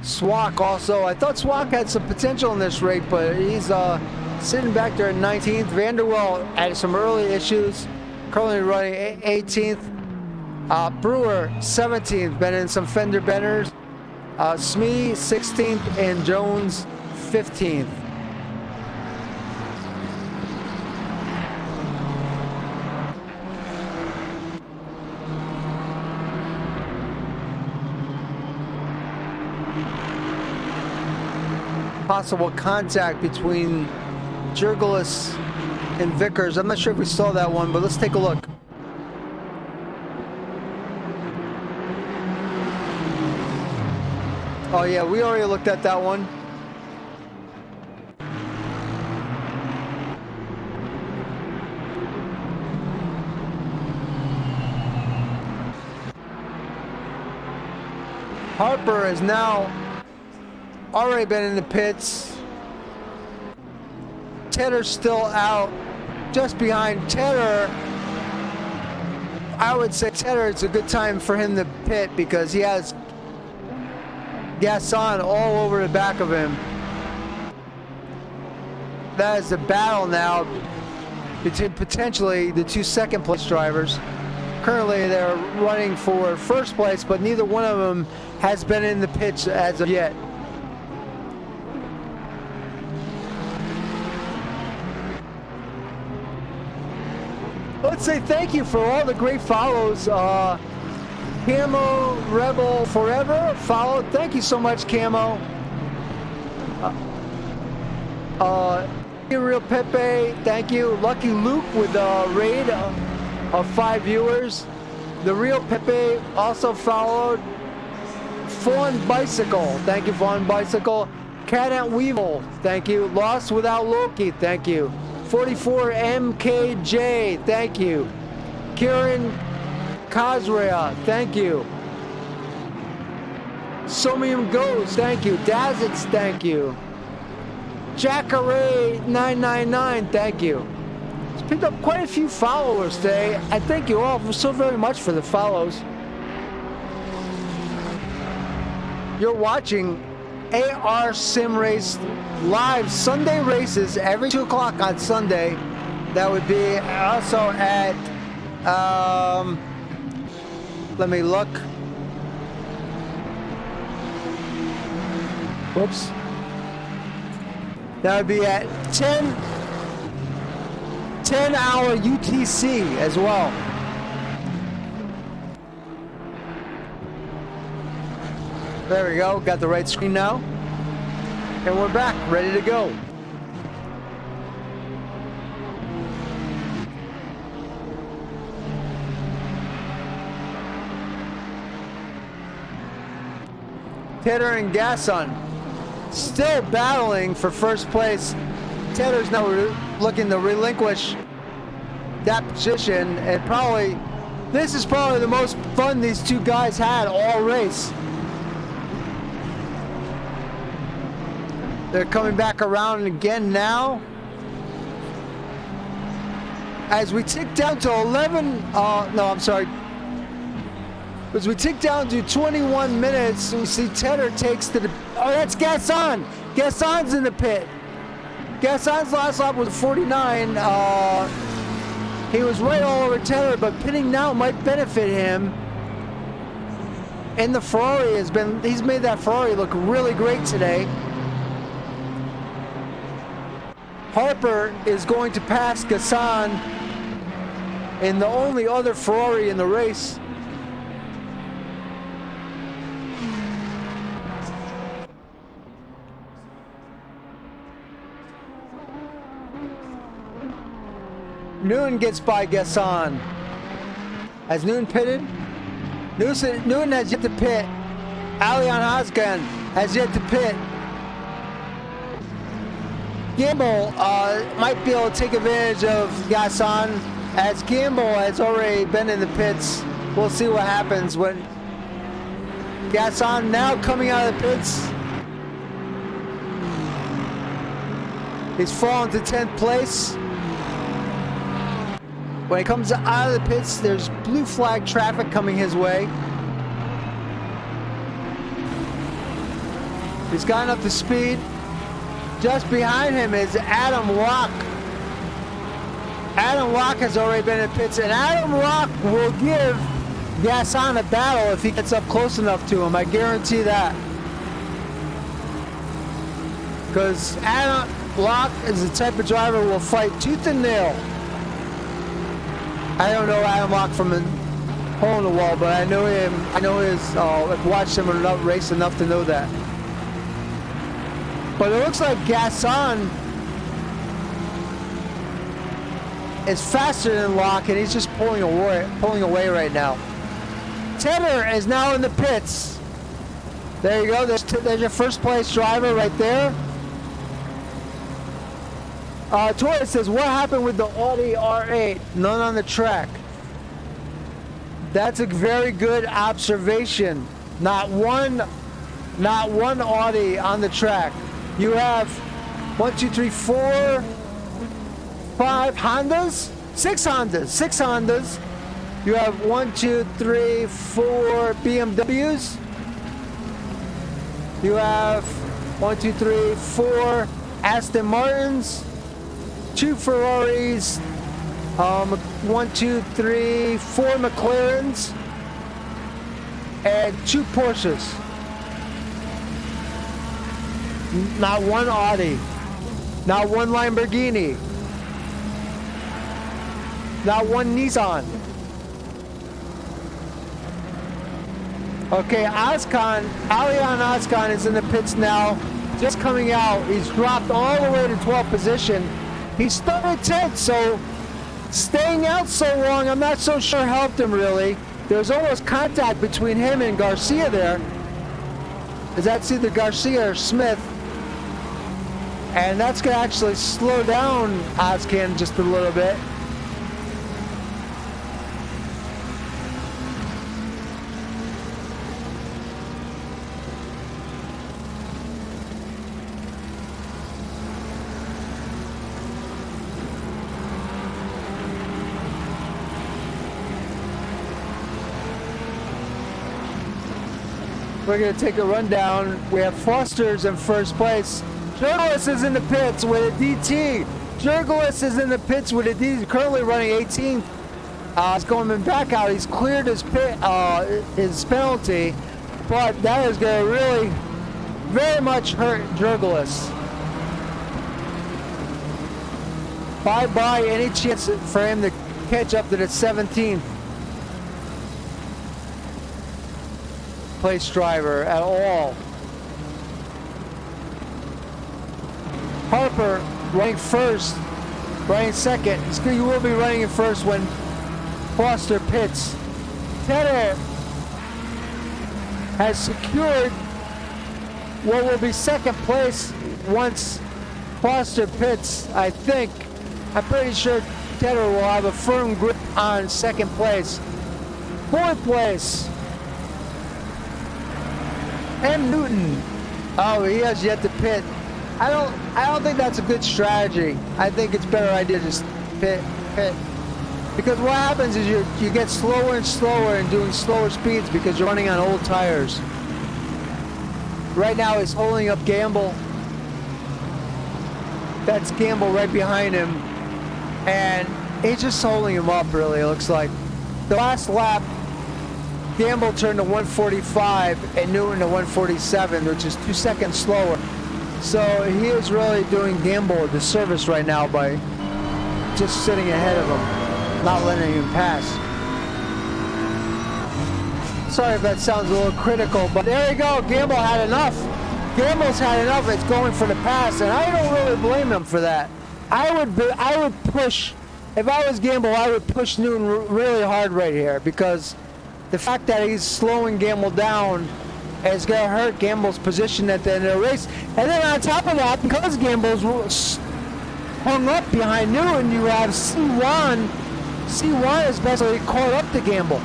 Swak also. I thought Swak had some potential in this race, but he's sitting back there at 19th. Vanderwell had some early issues, currently running 18th. Brewer 17th, been in some fender benders. Smee 16th and Jones 15th. Possible contact between Jurgelis and Vickers. I'm not sure if we saw that one, but let's take a look. Oh yeah, we already looked at that one. Harper has now already been in the pits. Tedder's still out, just behind Tedder. I would say Tedder, it's a good time for him to pit because he has Gasson all over the back of him. That is the battle now between potentially the two second place drivers. Currently they're running for first place, but neither one of them has been in the pits as of yet. Let's say thank you for all the great follows. Camo Rebel Forever followed. Thank you so much, Camo. Real Pepe, thank you. Lucky Luke with a raid of 5 viewers. The Real Pepe also followed. Fawn Bicycle, thank you, Fawn Bicycle. Cat and Weevil, thank you. Lost Without Loki, thank you. 44 MKJ, thank you. Kieran Kazria, thank you. Somium Goes, thank you. Dazits, thank you. Jackaray 999, thank you. It's picked up quite a few followers today. I thank you all so very much for the follows. You're watching AR Sim Race live Sunday races every 2 o'clock on Sunday. That would be also at let me look. Whoops. That would be at 10 hour UTC as well. There we go, got the right screen now. And we're back, ready to go. Tedder and Gasson still battling for first place. Tedder's now looking to relinquish that position, and this is probably the most fun these two guys had all race. They're coming back around again now. As we tick down to 11, as we tick down to 21 minutes, we see Tedder takes to the, that's Gasson. Gasson's in the pit. Gasson's last lap was 49. He was right all over Tedder, but pitting now might benefit him. And the Ferrari he's made that Ferrari look really great today. Harper is going to pass Gasson in the only other Ferrari in the race. Noon gets by Gasson. Has Noon pitted? Noon has yet to pit. Alion Hosgan has yet to pit. Gamble might be able to take advantage of Gasson, as Gamble has already been in the pits. We'll see what happens when Gasson now coming out of the pits. He's fallen to 10th place. When he comes out of the pits, there's blue flag traffic coming his way. He's gotten up to speed. Just behind him is Adam Locke. Adam Locke has already been in pits, and Adam Locke will give Gasson a battle if he gets up close enough to him. I guarantee that. Because Adam Locke is the type of driver who will fight tooth and nail. I don't know Adam Locke from a hole in the wall, but I know him. I know I've watched him enough race enough to know that. But it looks like Gasson is faster than Locke, and he's just pulling away right now. Tedder is now in the pits. There you go. There's your first place driver right there. Torres says, what happened with the Audi R8? None on the track. That's a very good observation. Not one Audi on the track. You have 1, 2, 3, 4, 5 Hondas? 6 Hondas. You have 1, 2, 3, 4 BMWs. You have 1, 2, 3, 4 Aston Martins. 2 Ferraris, 1, 2, 3, 4 McLarens, and 2 Porsches. Not one Audi, not one Lamborghini, not one Nissan. Okay, Alion Ozkan is in the pits now, just coming out. He's dropped all the way to 12th position. He started 10th, so staying out so long, I'm not so sure helped him really. There's almost contact between him and Garcia there. That's either Garcia or Smith. And that's going to actually slow down Ozkan just a little bit. We're going to take a rundown. We have Foster's in first place. Jurgelis is in the pits with a DT. Jurgelis is in the pits with a DT, currently running 18th. He's going back out. He's cleared his penalty, but that is going to really very much hurt Jurgelis. Bye-bye any chance for him to catch up to the 17th. Place driver at all. Harper running first, running second. He will be running in first when Foster pits. Tedder has secured what will be second place once Foster pits, I think. I'm pretty sure Tedder will have a firm grip on second place. Fourth place, M. Newton. Oh, he has yet to pit. I don't think that's a good strategy. I think it's a better idea to just pit. Because what happens is you get slower and slower and doing slower speeds because you're running on old tires. Right now he's holding up Gamble. That's Gamble right behind him. And he's just holding him up, really, it looks like. The last lap, Gamble turned to 145 and Newton to 147, which is 2 seconds slower. So he is really doing Gamble a disservice right now by just sitting ahead of him, not letting him pass. Sorry if that sounds a little critical, but there you go. Gamble had enough. Gamble's had enough. It's going for the pass, and I don't really blame him for that. I would push, if I was Gamble, I would push Newton really hard right here because the fact that he's slowing Gamble down is going to hurt Gamble's position at the end of the race. And then on top of that, because Gamble's hung up behind Newton, you have C1. C1 is basically caught up to Gamble.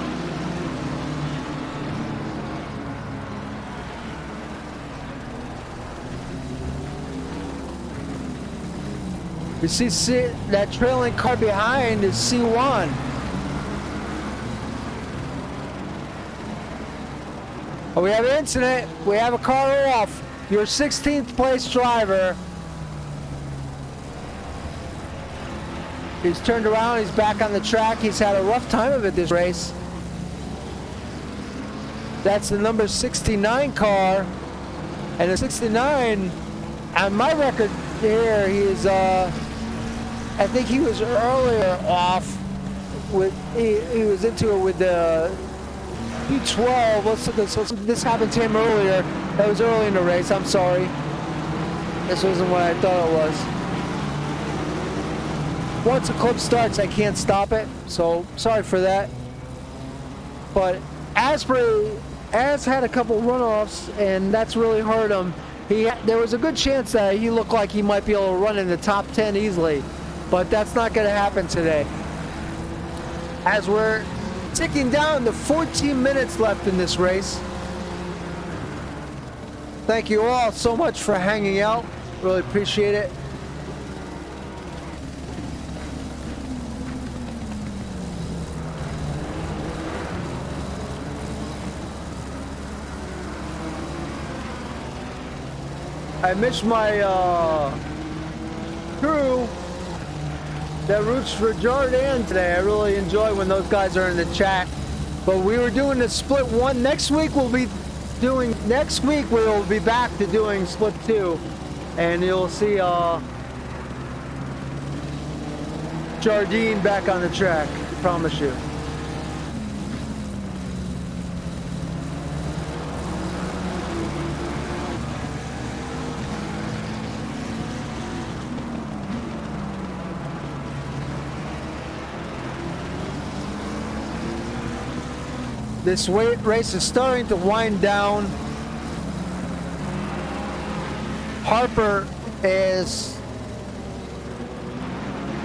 You see that trailing car behind is C1. Oh, we have an incident. We have a car off. Your 16th place driver He's turned around, he's back on the track. He's had a rough time of it this race. That's the number 69 car. And the 69, on my record here, he is, I think he was earlier off with, he was into it with the P12. Let's look at, so this happened to him earlier. That was early in the race, I'm sorry. This wasn't what I thought it was. Once a clip starts, I can't stop it, so sorry for that. But Asprey has had a couple runoffs, and that's really hurt him. There was a good chance that he looked like he might be able to run in the top 10 easily, but that's not going to happen today. As we're ticking down to 14 minutes left in this race. Thank you all so much for hanging out. Really appreciate it. I missed my crew that roots for Jordan today. I really enjoy when those guys are in the chat. But we were doing the split 1. Next week we'll be back to doing split 2. And you'll see Jardine back on the track, I promise you. This race is starting to wind down. Harper is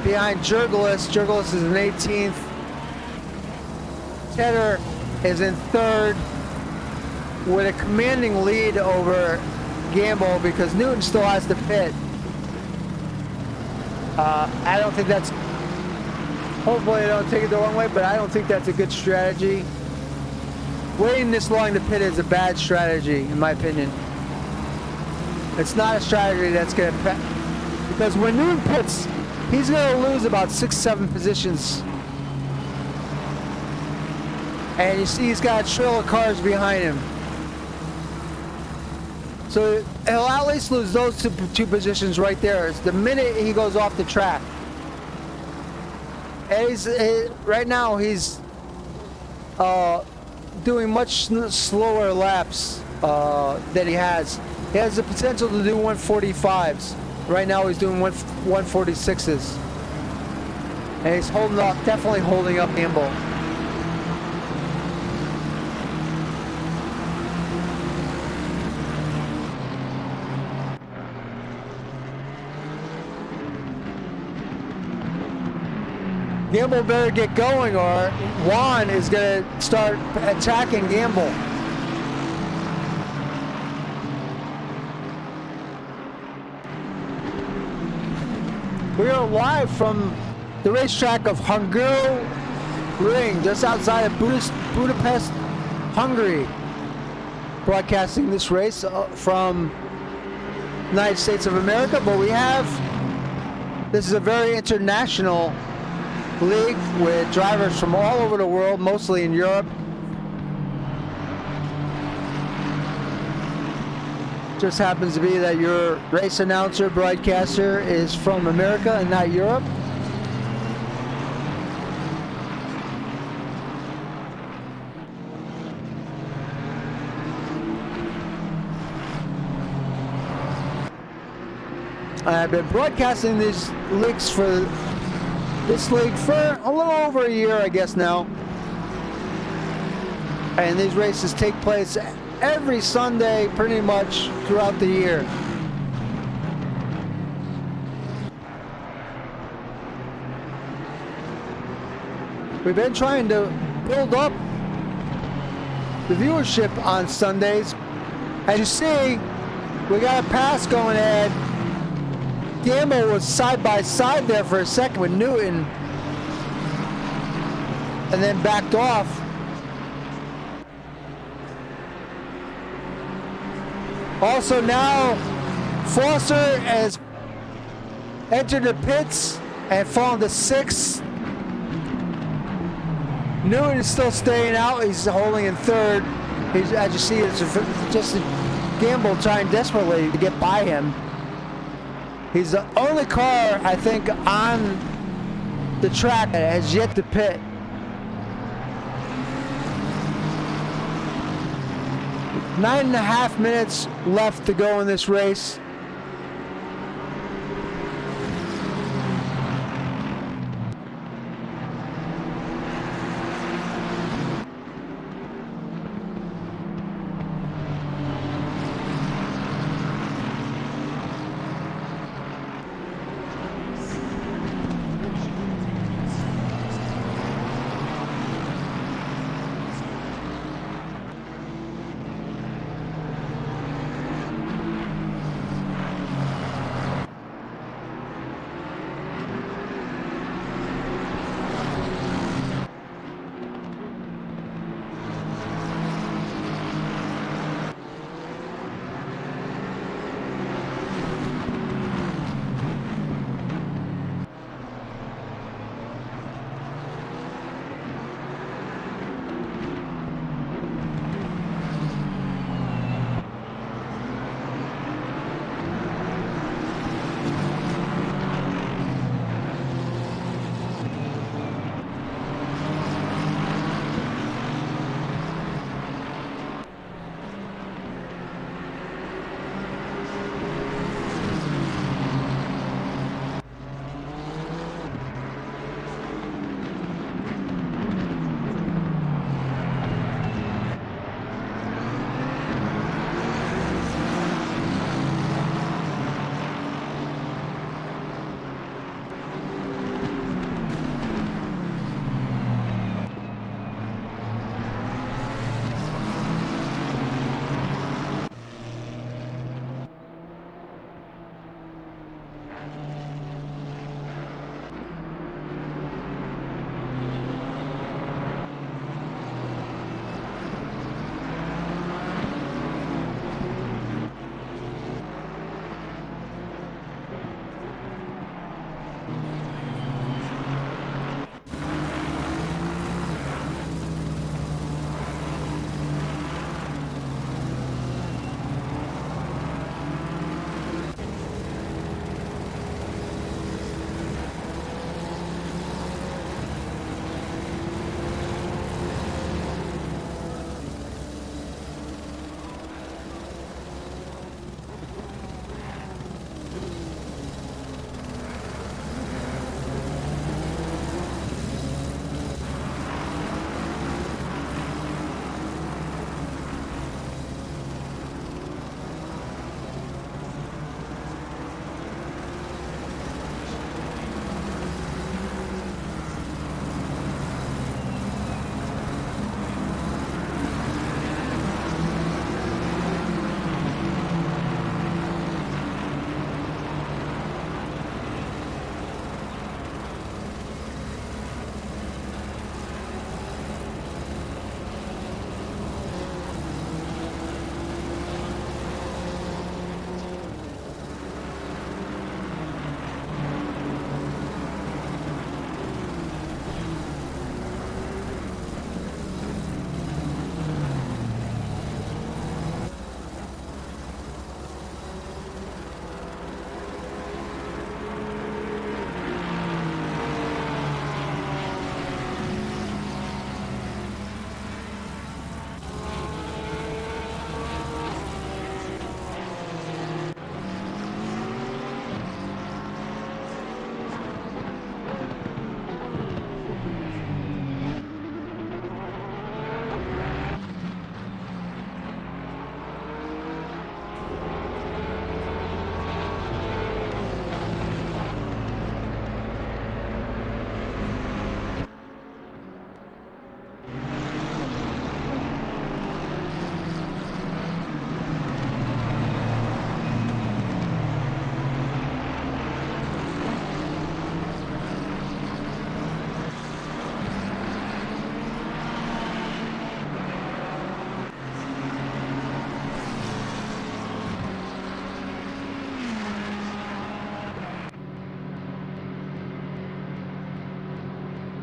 behind Jurgelis. Jurgelis is in 18th. Tedder is in 3rd with a commanding lead over Gamble because Newton still has to pit. I don't think that's, hopefully I don't take it the wrong way, but I don't think that's a good strategy. Waiting this long to pit is a bad strategy, in my opinion. It's not a strategy that's going to, because when Newton pits, he's going to lose about 6-7 positions. And you see he's got a trail of cars behind him. So he'll at least lose those two positions right there. It's the minute he goes off the track. And right now he's doing much slower laps than he has. He has the potential to do 145s. Right now he's doing 146s. And he's holding up, definitely holding up Gamble. Gamble better get going or Juan is going to start attacking Gamble. We are live from the racetrack of HUNGARORING, just outside of Budapest, Hungary. Broadcasting this race from United States of America, but this is a very international league with drivers from all over the world, mostly in Europe. Just happens to be that your race announcer, broadcaster is from America and not Europe. I've been broadcasting these leagues for this league for a little over a year, I guess now. And these races take place every Sunday pretty much throughout the year. We've been trying to build up the viewership on Sundays. As you see, we got a pass going ahead. Gamble was side by side there for a second with Newton and then backed off. Also now Foster has entered the pits and falling to 6th. Newton is still staying out. He's holding in 3rd. As you see, it's just a gamble trying desperately to get by him. He's the only car, I think, on the track that has yet to pit. 9.5 minutes left to go in this race.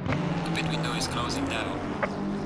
The pit window is closing now.